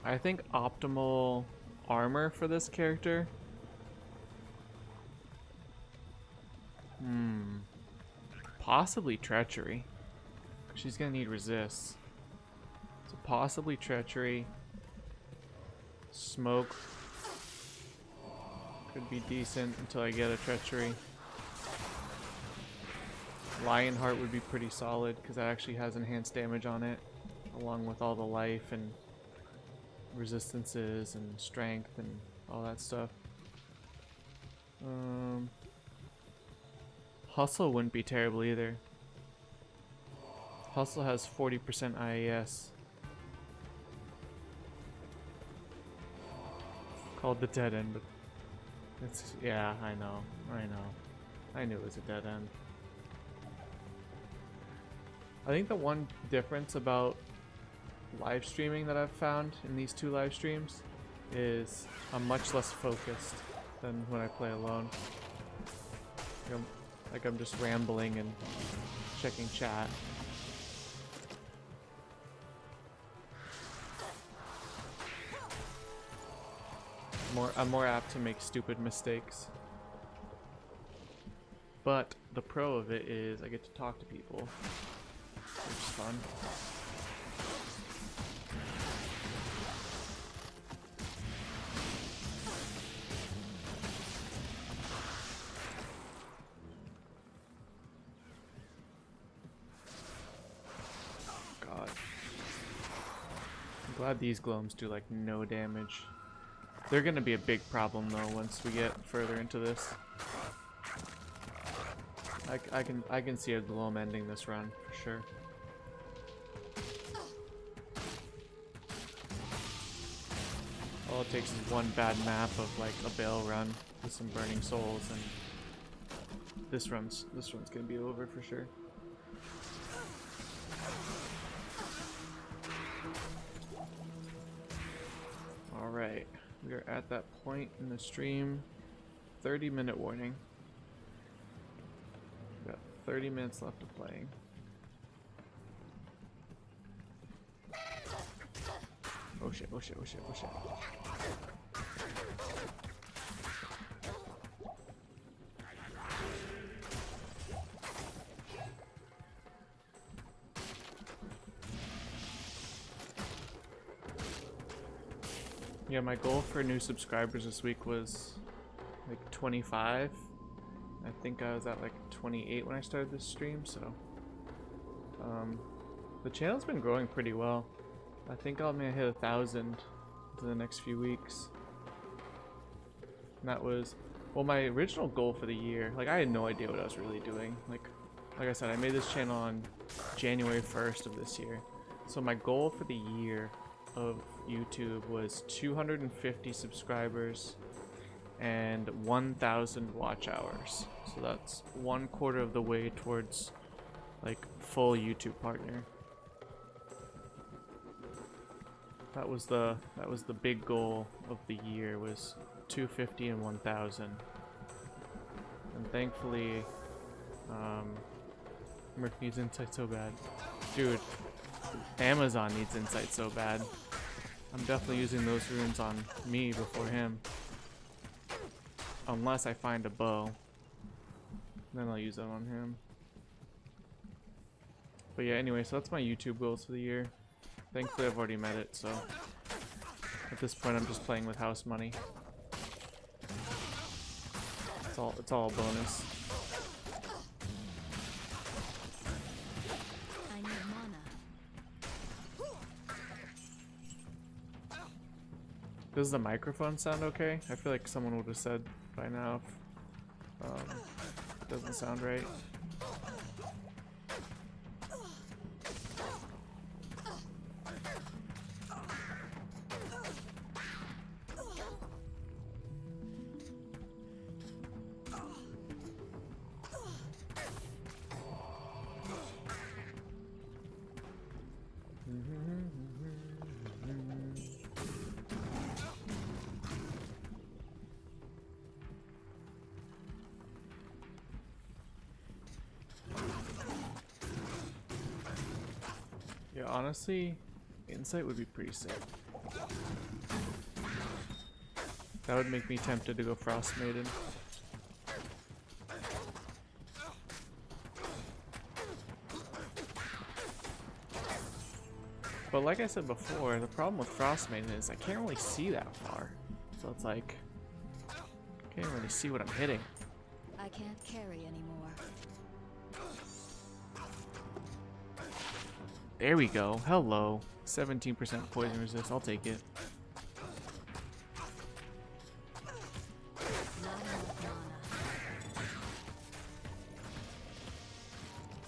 I think optimal armor for this character. Possibly Treachery. She's gonna need resists. So possibly Treachery. Smoke could be decent until I get a Treachery. Lionheart would be pretty solid because that actually has enhanced damage on it, along with all the life and resistances and strength and all that stuff. Hustle wouldn't be terrible either. Hustle has 40% IAS. Called the dead end, but it's, yeah, I know. I knew it was a dead end. I think the one difference about live streaming that I've found in these two live streams is I'm much less focused than when I play alone. Like I'm just rambling and checking chat. I'm more apt to make stupid mistakes. But the pro of it is I get to talk to people, which is fun. God. I'm glad these gloams do like no damage. They're gonna be a big problem though once we get further into this. I can see a gloam ending this run for sure. All it takes is one bad map of like a Bale run with some burning souls, and this run's gonna be over for sure. All right, we are at that point in the stream. 30-minute warning. We got 30 minutes left of playing. Oh shit, oh shit, oh shit, oh shit. Yeah, my goal for new subscribers this week was like 25. I think I was at like 28 when I started this stream, so the channel's been growing pretty well. I think I'm gonna hit 1,000 in the next few weeks. And that was, well, my original goal for the year. Like, I had no idea what I was really doing. Like I said, I made this channel on January 1st of this year. So my goal for the year of YouTube was 250 subscribers and 1,000 watch hours. So that's 1/4 of the way towards like full YouTube partner. That was the big goal of the year, was 250 and 1,000. And thankfully, Merc needs insight so bad. Dude, Amazon needs insight so bad. I'm definitely using those runes on me before him. Unless I find a bow. Then I'll use that on him. But yeah, anyway, so that's my YouTube goals for the year. Thankfully I've already met it, so at this point I'm just playing with house money. It's all a bonus. I need mana. Does the microphone sound okay? I feel like someone would have said by now if it doesn't sound right. Yeah, honestly, insight would be pretty sick. That would make me tempted to go Frost Maiden. But like I said before, the problem with Frost Maiden is I can't really see that far. So it's like, I can't really see what I'm hitting. I can't carry anymore. There we go. Hello. 17% poison resist. I'll take it.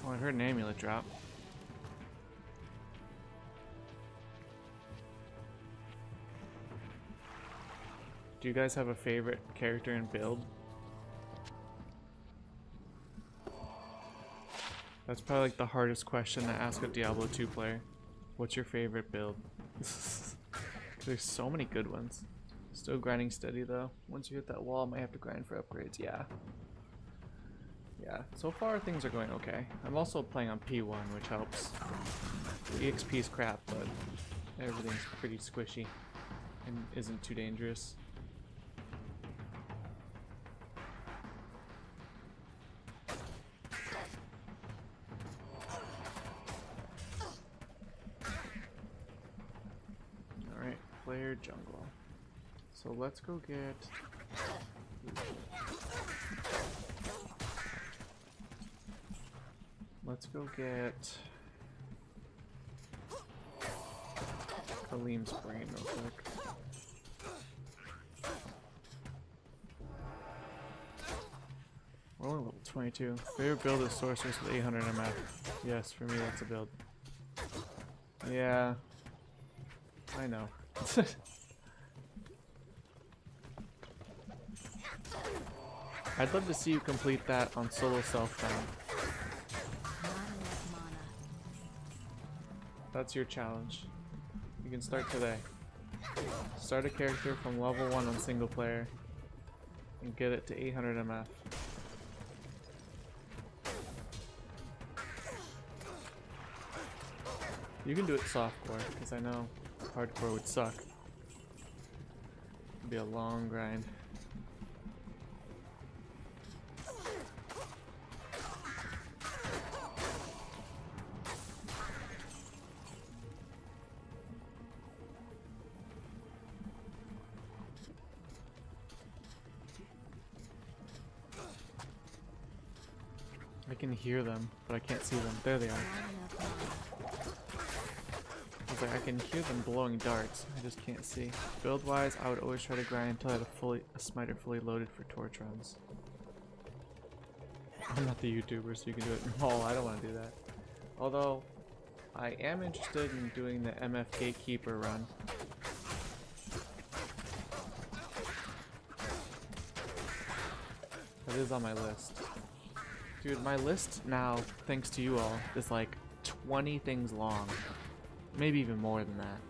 Oh, I heard an amulet drop. Do you guys have a favorite character and build? That's probably like the hardest question to ask a Diablo 2 player. What's your favorite build? There's so many good ones. Still grinding steady though. Once you hit that wall, I might have to grind for upgrades. Yeah. Yeah, so far things are going okay. I'm also playing on P1, which helps. The EXP is crap, but everything's pretty squishy and isn't too dangerous. Alright, player jungle. So let's go get... Let's go get Kalim's brain real quick. We're only level 22. Favorite build is sorceress with 800 MF. Yes, for me that's a build. Yeah, I know. I'd love to see you complete that on solo self-found. That's your challenge. You can start today. Start a character from level 1 on single player and get it to 800 MF. You can do it softcore, because I know hardcore would suck. It'd be a long grind. I can hear them, but I can't see them. There they are. I was like, I can hear them blowing darts. I just can't see. Build-wise, I would always try to grind until I had a smiter fully loaded for torch runs. I'm not the YouTuber, so you can do it. No, I don't want to do that. Although, I am interested in doing the MF Gatekeeper run. That is on my list. Dude, my list now, thanks to you all, is like 20 things long. Maybe even more than that.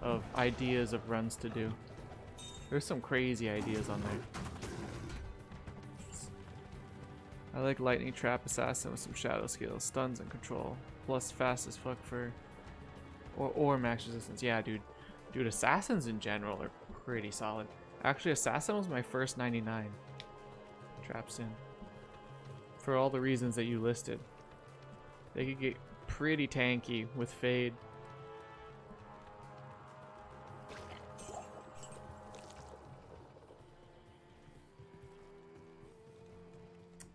Of ideas of runs to do. There's some crazy ideas on there. I like Lightning Trap Assassin with some shadow skills, stuns and control. Plus fast as fuck for... Or max resistance. Yeah, dude. Dude, Assassins in general are pretty solid. Actually, Assassin was my first 99. Traps in. For all the reasons that you listed. They could get pretty tanky with Fade.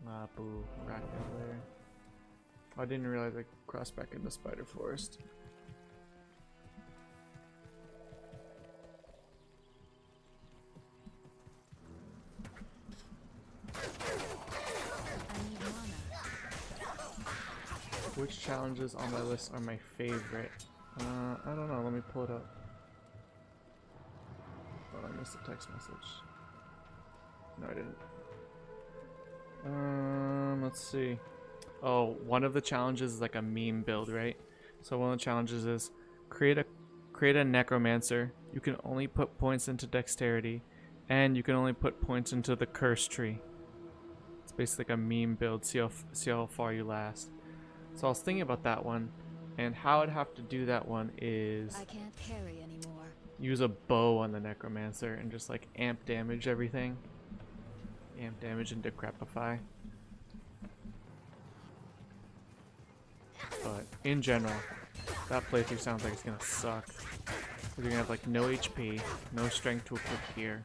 Ah, boo. Rocket layer. I didn't realize I crossed back into Spider Forest. Which challenges on my list are my favorite? I don't know. Let me pull it up. Oh, I missed a text message. No, I didn't. Let's see. Oh, one of the challenges is like a meme build, right? So one of the challenges is create a necromancer. You can only put points into dexterity, and you can only put points into the curse tree. It's basically like a meme build. See how far you last. So I was thinking about that one, and how I'd have to do that one is I can't carry anymore. Use a bow on the necromancer and just like amp damage everything. Amp damage and decrepify. But in general, that playthrough sounds like it's gonna suck. You're gonna have like no HP, no strength to equip gear,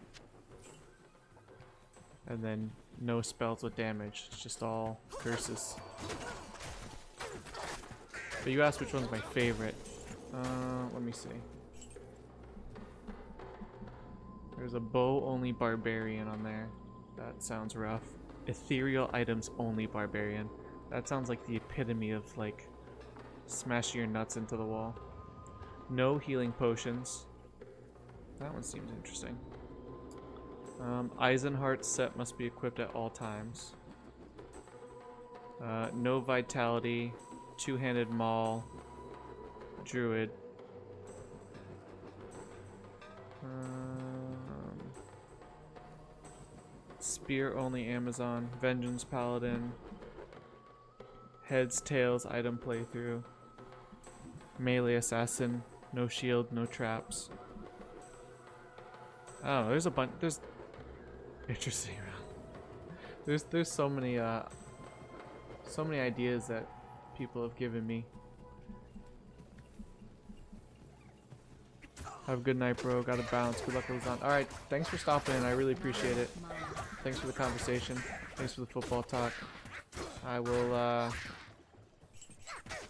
and then no spells with damage. It's just all curses. But you asked which one's my favorite. Let me see. There's a bow-only barbarian on there. That sounds rough. Ethereal items only barbarian. That sounds like the epitome of, like, smashing your nuts into the wall. No healing potions. That one seems interesting. Eisenhart's set must be equipped at all times. No vitality. Two-handed maul. Druid. Spear only Amazon. Vengeance Paladin. Heads, tails, item playthrough. Melee assassin. No shield, no traps. Oh, there's a bunch. There's interesting. There's so many ideas that people have given me. Have a good night, bro. Gotta bounce. Good luck with Bowazon. Alright, thanks for stopping in. I really appreciate it. Thanks for the conversation. Thanks for the football talk. I will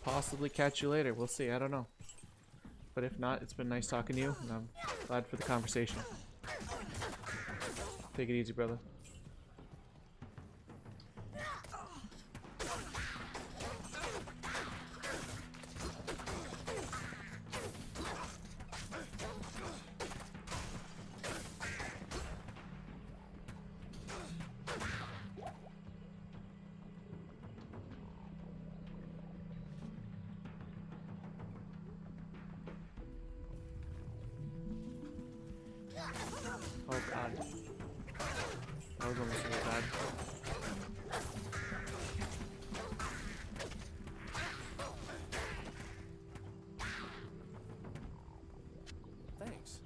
possibly catch you later. We'll see. I don't know. But if not, it's been nice talking to you, and I'm glad for the conversation. Take it easy, brother. Oh god. That was almost really bad. Thanks.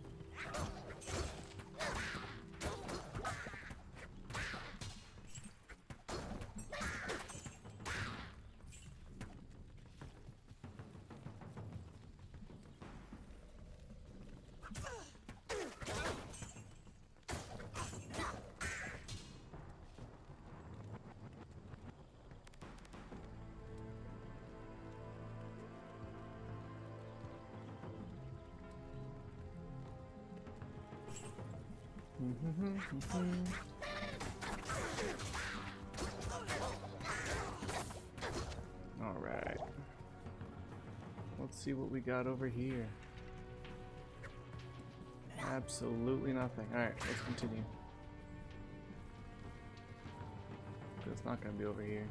Alright. Let's see what we got over here. Absolutely nothing. Alright, let's continue. It's not gonna be over here.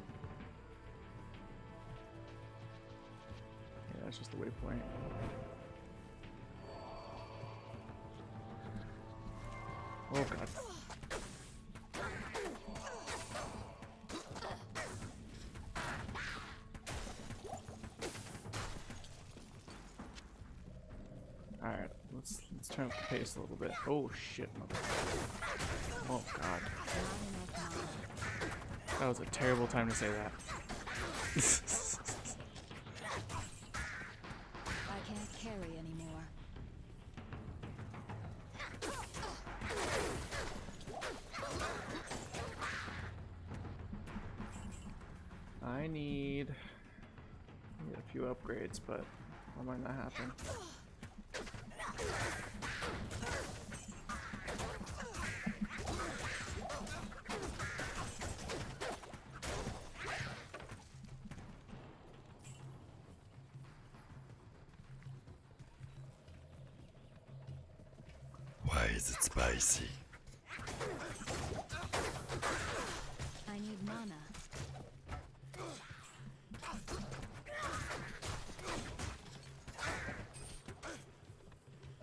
Yeah, that's just the waypoint. Oh god. Alright, let's turn up the pace a little bit. Oh shit, mother. Oh god. That was a terrible time to say that. I can't carry anymore. I need a few upgrades, but that might not happen. Why is it spicy? I need mana.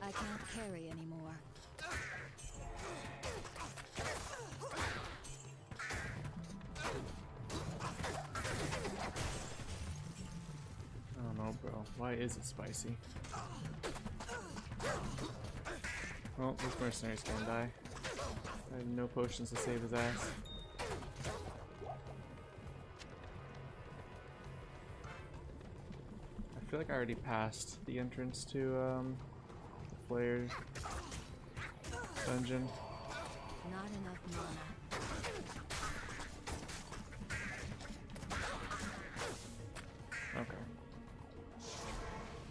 I can't carry anymore. I don't know, bro. Why is it spicy? Well, this mercenary's gonna die. I have no potions to save his ass. I feel like I already passed the entrance to the Flayer dungeon. Not enough mana. Okay.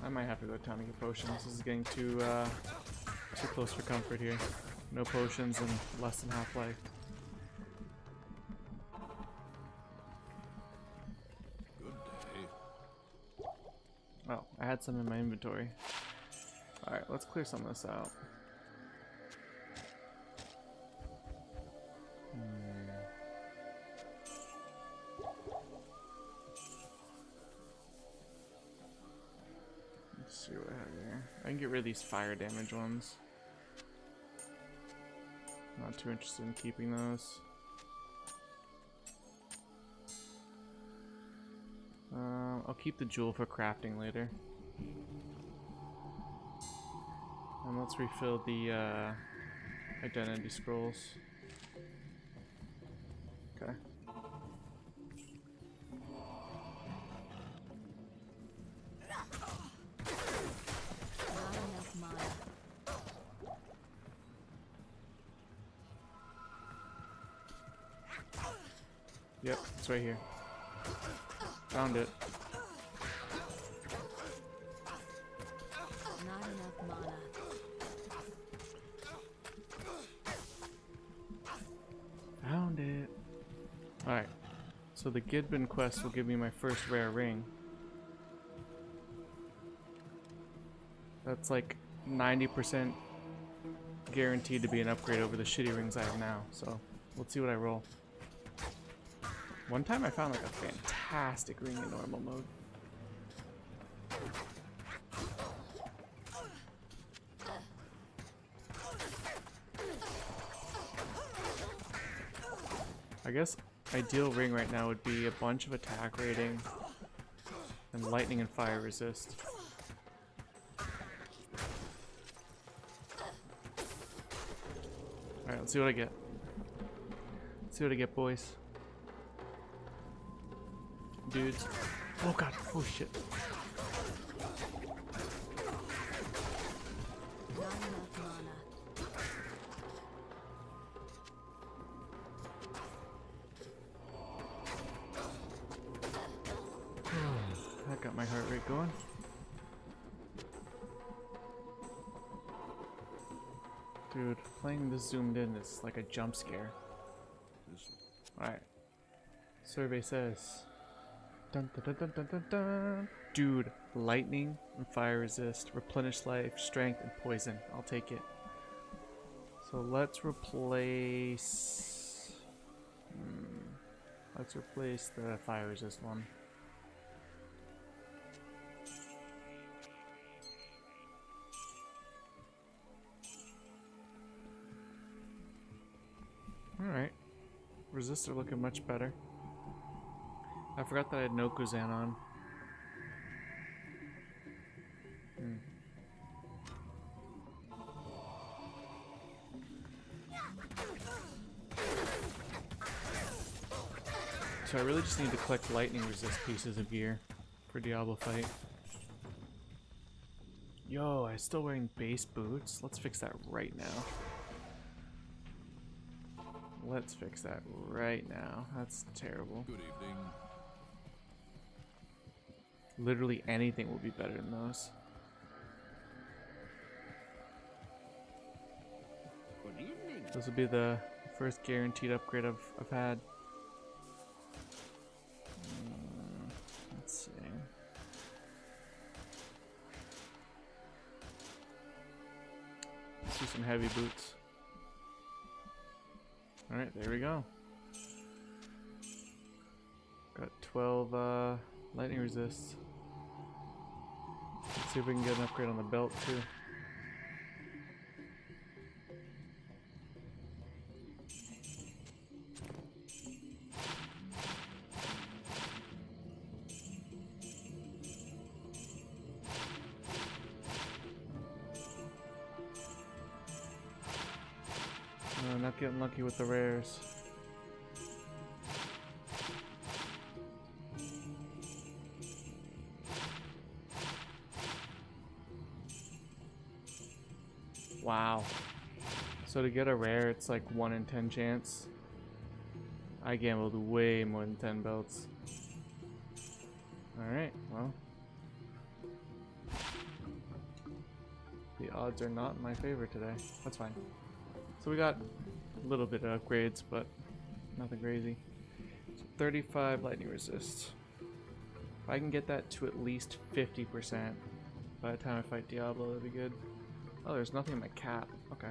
I might have to go to town and get potions. This is getting too close for comfort here. No potions and less than half-life. Good day. Oh, I had some in my inventory. Alright, let's clear some of this out. Let's see what I have here. I can get rid of these fire damage ones. Not too interested in keeping those. I'll keep the jewel for crafting later. And let's refill the identity scrolls. Okay. Not enough mana. Yep, it's right here. Found it. Not enough mana. Found it. Alright. So the Gidbin quest will give me my first rare ring. That's like 90% guaranteed to be an upgrade over the shitty rings I have now. So let's see what I roll. One time I found like a fantastic ring in normal mode. I guess ideal ring right now would be a bunch of attack rating and lightning and fire resist. Alright, let's see what I get. Let's see what I get, boys. Dudes. Oh god, oh shit. Not enough mana. That got my heart rate going. Dude, playing this zoomed in is like a jump scare. Alright. Survey says. Dun, dun, dun, dun, dun, dun, dun. Dude, lightning and fire resist, replenish life, strength, and poison. I'll take it. So let's replace. Let's replace the fire resist one. Alright. Resistor looking much better. I forgot that I had no Kuzan on. So I really just need to collect lightning resist pieces of gear for Diablo fight. Yo, I'm still wearing base boots. Let's fix that right now. Let's fix that right now. That's terrible. Good evening. Literally anything will be better than those. Good evening. This will be the first guaranteed upgrade I've had. Let's see. Let's do some heavy boots. Alright, there we go. Got 12 lightning resists. Let's see if we can get an upgrade on the belt too. Not getting lucky with the rares. Wow. So to get a rare, it's like 1 in 10 chance. I gambled way more than 10 belts. Alright, well. The odds are not in my favor today. That's fine. So we got a little bit of upgrades, but nothing crazy. So 35 lightning resist. If I can get that to at least 50% by the time I fight Diablo, that'd be good. Oh, there's nothing in my cap. Okay.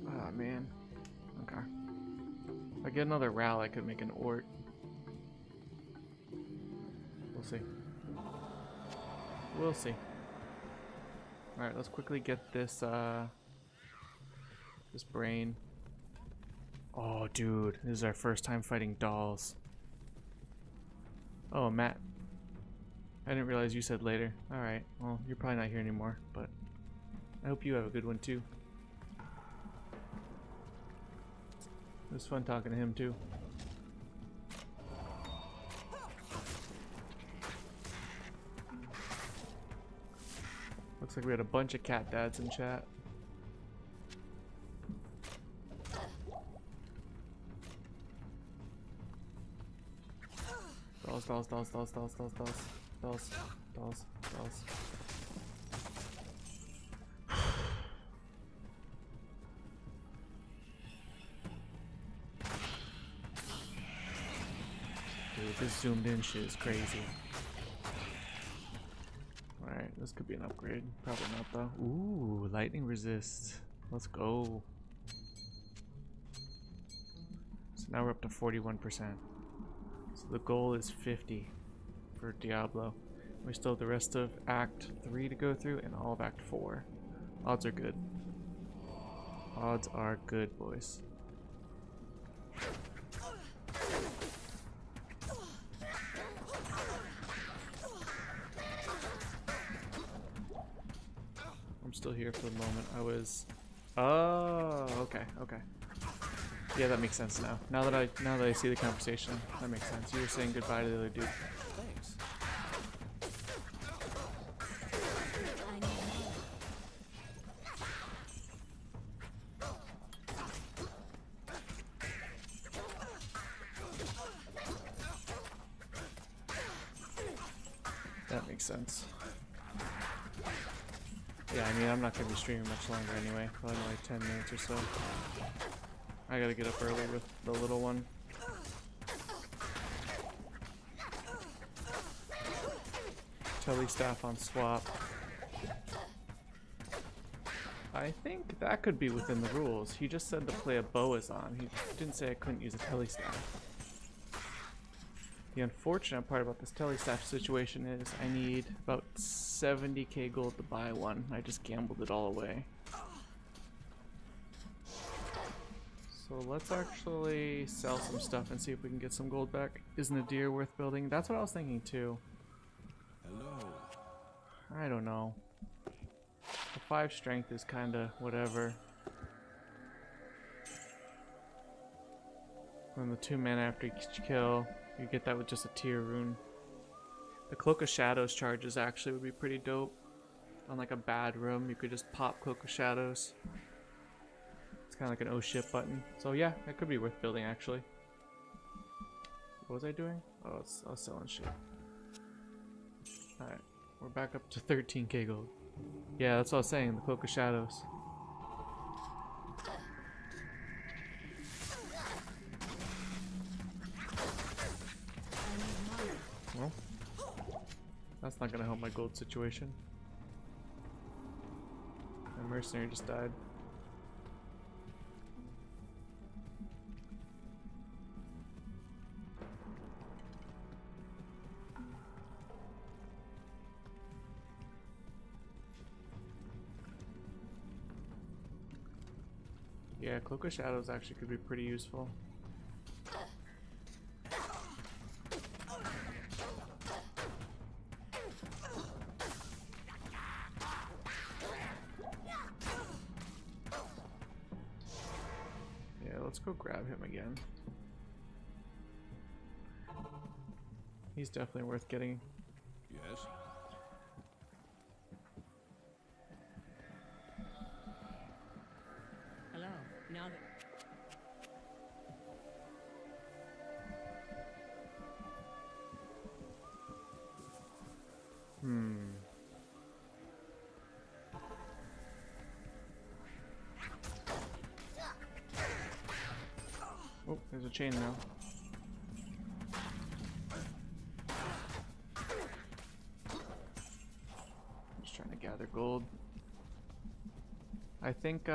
Oh man. Okay. If I get another Ral, I could make an Ort. We'll see. We'll see. Alright, let's quickly get this this brain. Oh dude, this is our first time fighting dolls. Oh, Matt. I didn't realize you said later. Alright, well, you're probably not here anymore, but I hope you have a good one too. It was fun talking to him too. Looks like we had a bunch of cat dads in chat. Dolls, dolls, dolls, dolls, dolls, dolls, dolls, dolls, dolls, dolls. Dude, this zoomed in shit is crazy. Alright, this could be an upgrade. Probably not though. Ooh, lightning resist. Let's go. So now we're up to 41%. So the goal is 50 for Diablo. We still have the rest of Act 3 to go through and all of Act 4. Odds are good. Odds are good, boys. I'm still here for the moment. I was... Oh, okay, okay. Yeah, that makes sense now. Now that I see the conversation, that makes sense. You were saying goodbye to the other dude. Thanks. That makes sense. Yeah, I mean, I'm not gonna be streaming much longer anyway. Probably like 10 minutes or so. I gotta get up early with the little one. Telly staff on swap. I think that could be within the rules. He just said to play a Bowazon. He didn't say I couldn't use a telly staff. The unfortunate part about this telly staff situation is I need about 70k gold to buy one. I just gambled it all away. So let's actually sell some stuff and see if we can get some gold back. Isn't a deer worth building? That's what I was thinking too. Hello. I don't know. The 5 strength is kinda whatever. And the 2 mana after each kill, you get that with just a tier rune. The Cloak of Shadows charges actually would be pretty dope. On like a bad room, you could just pop Cloak of Shadows. It's kind of like an oh shit button. So yeah, that could be worth building actually. What was I doing? Oh, I was selling shit. Alright, we're back up to 13k gold. Yeah, that's what I was saying, the Cloak of Shadows. Well, that's not gonna help my gold situation. My mercenary just died. Yeah, Cloak of Shadows actually could be pretty useful. Yeah, let's go grab him again. He's definitely worth getting. Yes. Hello. Now that There's a chain now. Just trying to gather gold. I think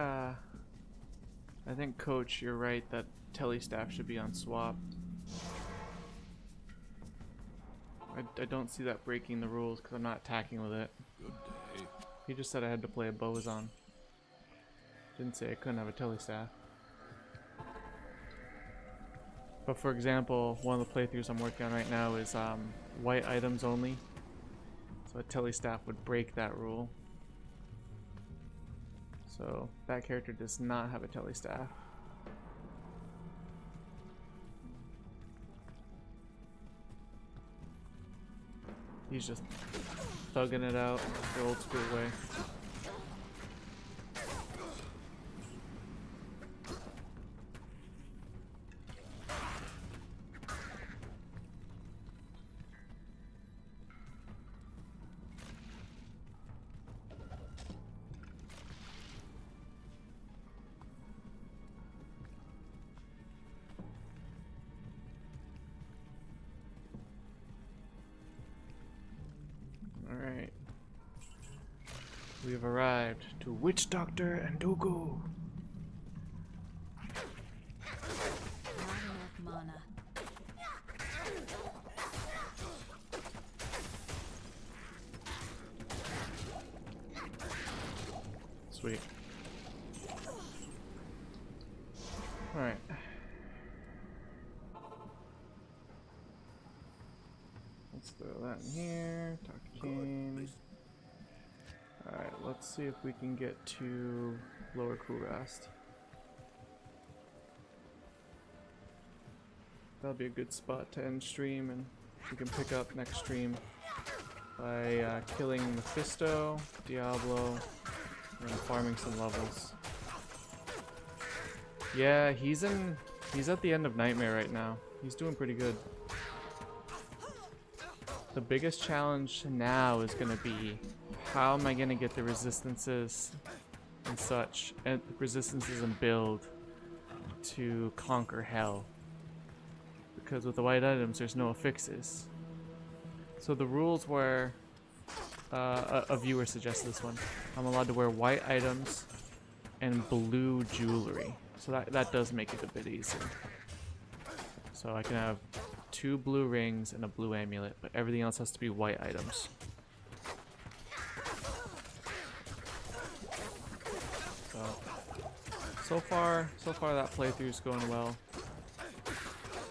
Coach, you're right that telestaff should be on swap. I don't see that breaking the rules because I'm not attacking with it. Good day. He just said I had to play a Bowazon. Didn't say I couldn't have a telestaff. But for example, one of the playthroughs I'm working on right now is white items only. So a telestaff would break that rule. So that character does not have a telestaff. He's just thugging it out the old school way. Alright. We have arrived to Witch Doctor and Dooku. Not enough mana. Sweet. Alright. Let's throw that in here. Talk King. Alright, let's see if we can get to Lower Kurast. That'll be a good spot to end stream, and we can pick up next stream by killing Mephisto, Diablo, and farming some levels. Yeah, he's at the end of Nightmare right now. He's doing pretty good. The biggest challenge now is gonna be how am I gonna get the resistances and such, and resistances and build to conquer hell. Because with the white items, there's no affixes. So the rules were, a viewer suggested this one. I'm allowed to wear white items and blue jewelry. So that does make it a bit easier. So I can have 2 blue rings and a blue amulet, but everything else has to be white items. So far that playthrough is going well.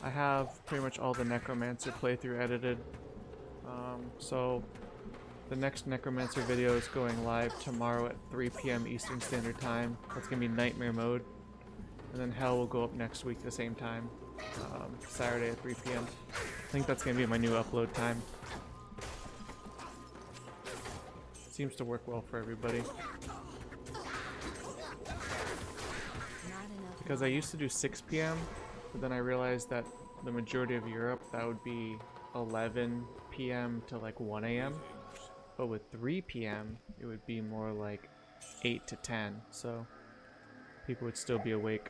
I have pretty much all the Necromancer playthrough edited. So the next Necromancer video is going live tomorrow at 3 p.m. Eastern Standard Time. That's gonna be Nightmare mode, and then Hell will go up next week at the same time, Saturday at 3 p.m. I think that's gonna be my new upload time. Seems to work well for everybody. Because I used to do 6 p.m., but then I realized that the majority of Europe, that would be 11 p.m. to like 1 a.m. But with 3 p.m., it would be more like 8 to 10. So people would still be awake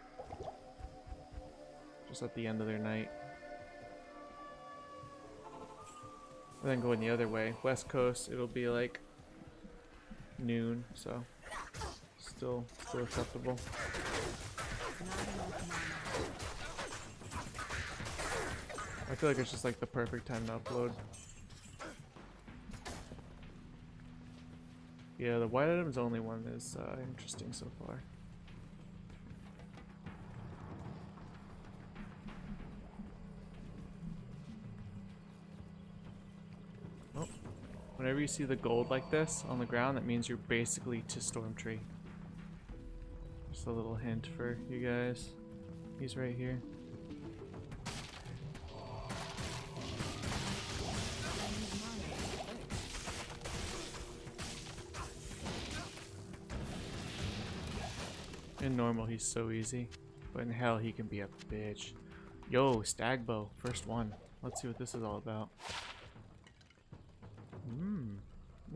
just at the end of their night. And then going the other way, West Coast, it'll be like noon, so still acceptable. I feel like it's just like the perfect time to upload. Yeah, the white items only one is interesting so far. Oh, whenever you see the gold like this on the ground, that means you're basically to Stormtree. Just a little hint for you guys. He's right here. In normal, he's so easy, but in hell, he can be a bitch. Yo, Stagbow, first one. Let's see what this is all about.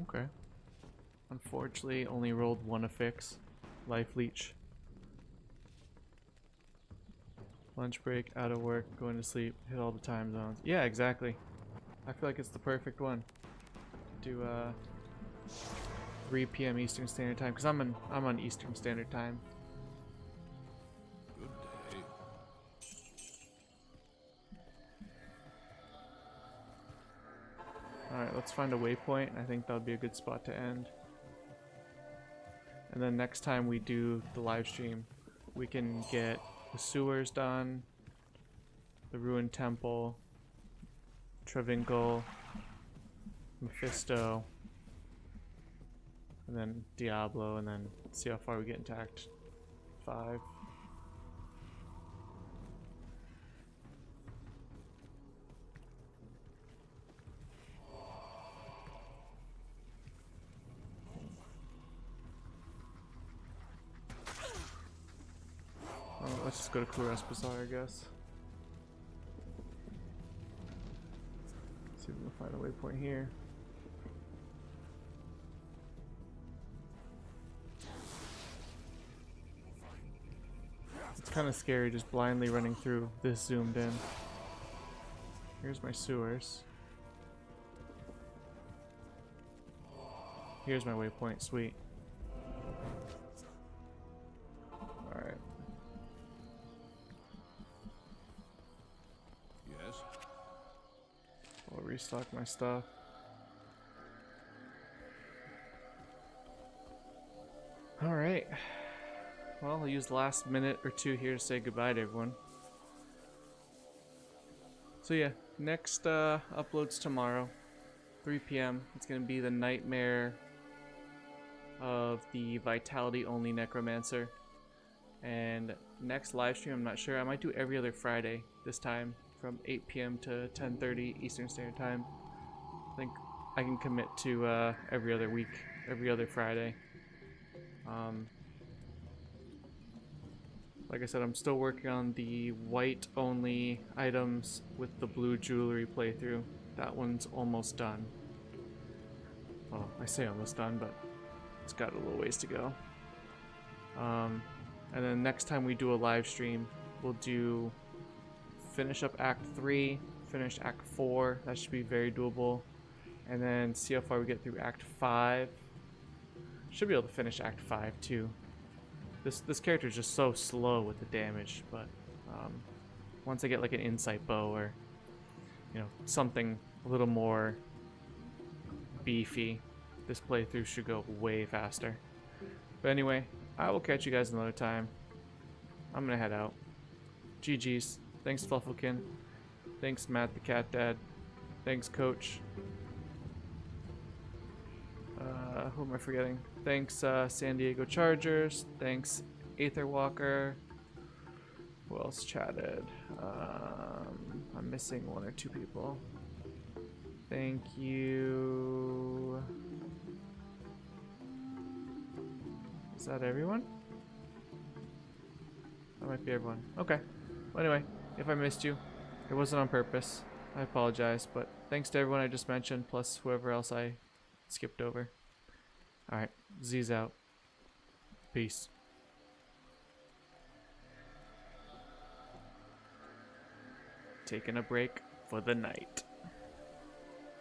Okay. Unfortunately, only rolled 1 affix. Life Leech. Lunch break, out of work, going to sleep, hit all the time zones. Yeah, exactly. I feel like it's the perfect one. Do 3 p.m. Eastern Standard Time because I'm on Eastern Standard Time. Good day. All right, let's find a waypoint. I think that would be a good spot to end. And then next time we do the live stream, we can get the sewers done, the ruined temple, Travinkel, Mephisto, and then Diablo, and then see how far we get into Act 5. Let's just go to Kuras Bazaar, I guess. See if we can find a waypoint here. It's kind of scary just blindly running through this zoomed in. Here's my sewers. Here's my waypoint, sweet. Alright. Yes. I'll restock my stuff. Alright. Well, I'll use the last minute or two here to say goodbye to everyone. So yeah, next upload's tomorrow, 3 p.m. It's going to be the nightmare of the Vitality only Necromancer. And next live stream, I'm not sure, I might do every other Friday this time from 8 p.m. to 10:30 Eastern Standard Time. I think I can commit to every other week, every other Friday. Like I said, I'm still working on the white only items with the blue jewelry playthrough. That one's almost done. Well, I say almost done, but it's got a little ways to go. And then next time we do a live stream, we'll do finish up Act 3, finish Act 4. That should be very doable. And then see how far we get through Act 5. Should be able to finish Act 5 too. This character is just so slow with the damage, but once I get like an insight bow or something a little more beefy, this playthrough should go way faster. But anyway, I will catch you guys another time. I'm gonna head out. GG's. Thanks Flufflekin. Thanks Matt the Cat Dad. Thanks Coach. Who am I forgetting? Thanks San Diego Chargers. Thanks Aether Walker. Who else chatted? I'm missing one or two people. Thank you. Is that everyone? That might be everyone. Okay. Well, anyway, if I missed you, it wasn't on purpose. I apologize, but thanks to everyone I just mentioned, plus whoever else I skipped over. Alright, Z's out. Peace. Taking a break for the night.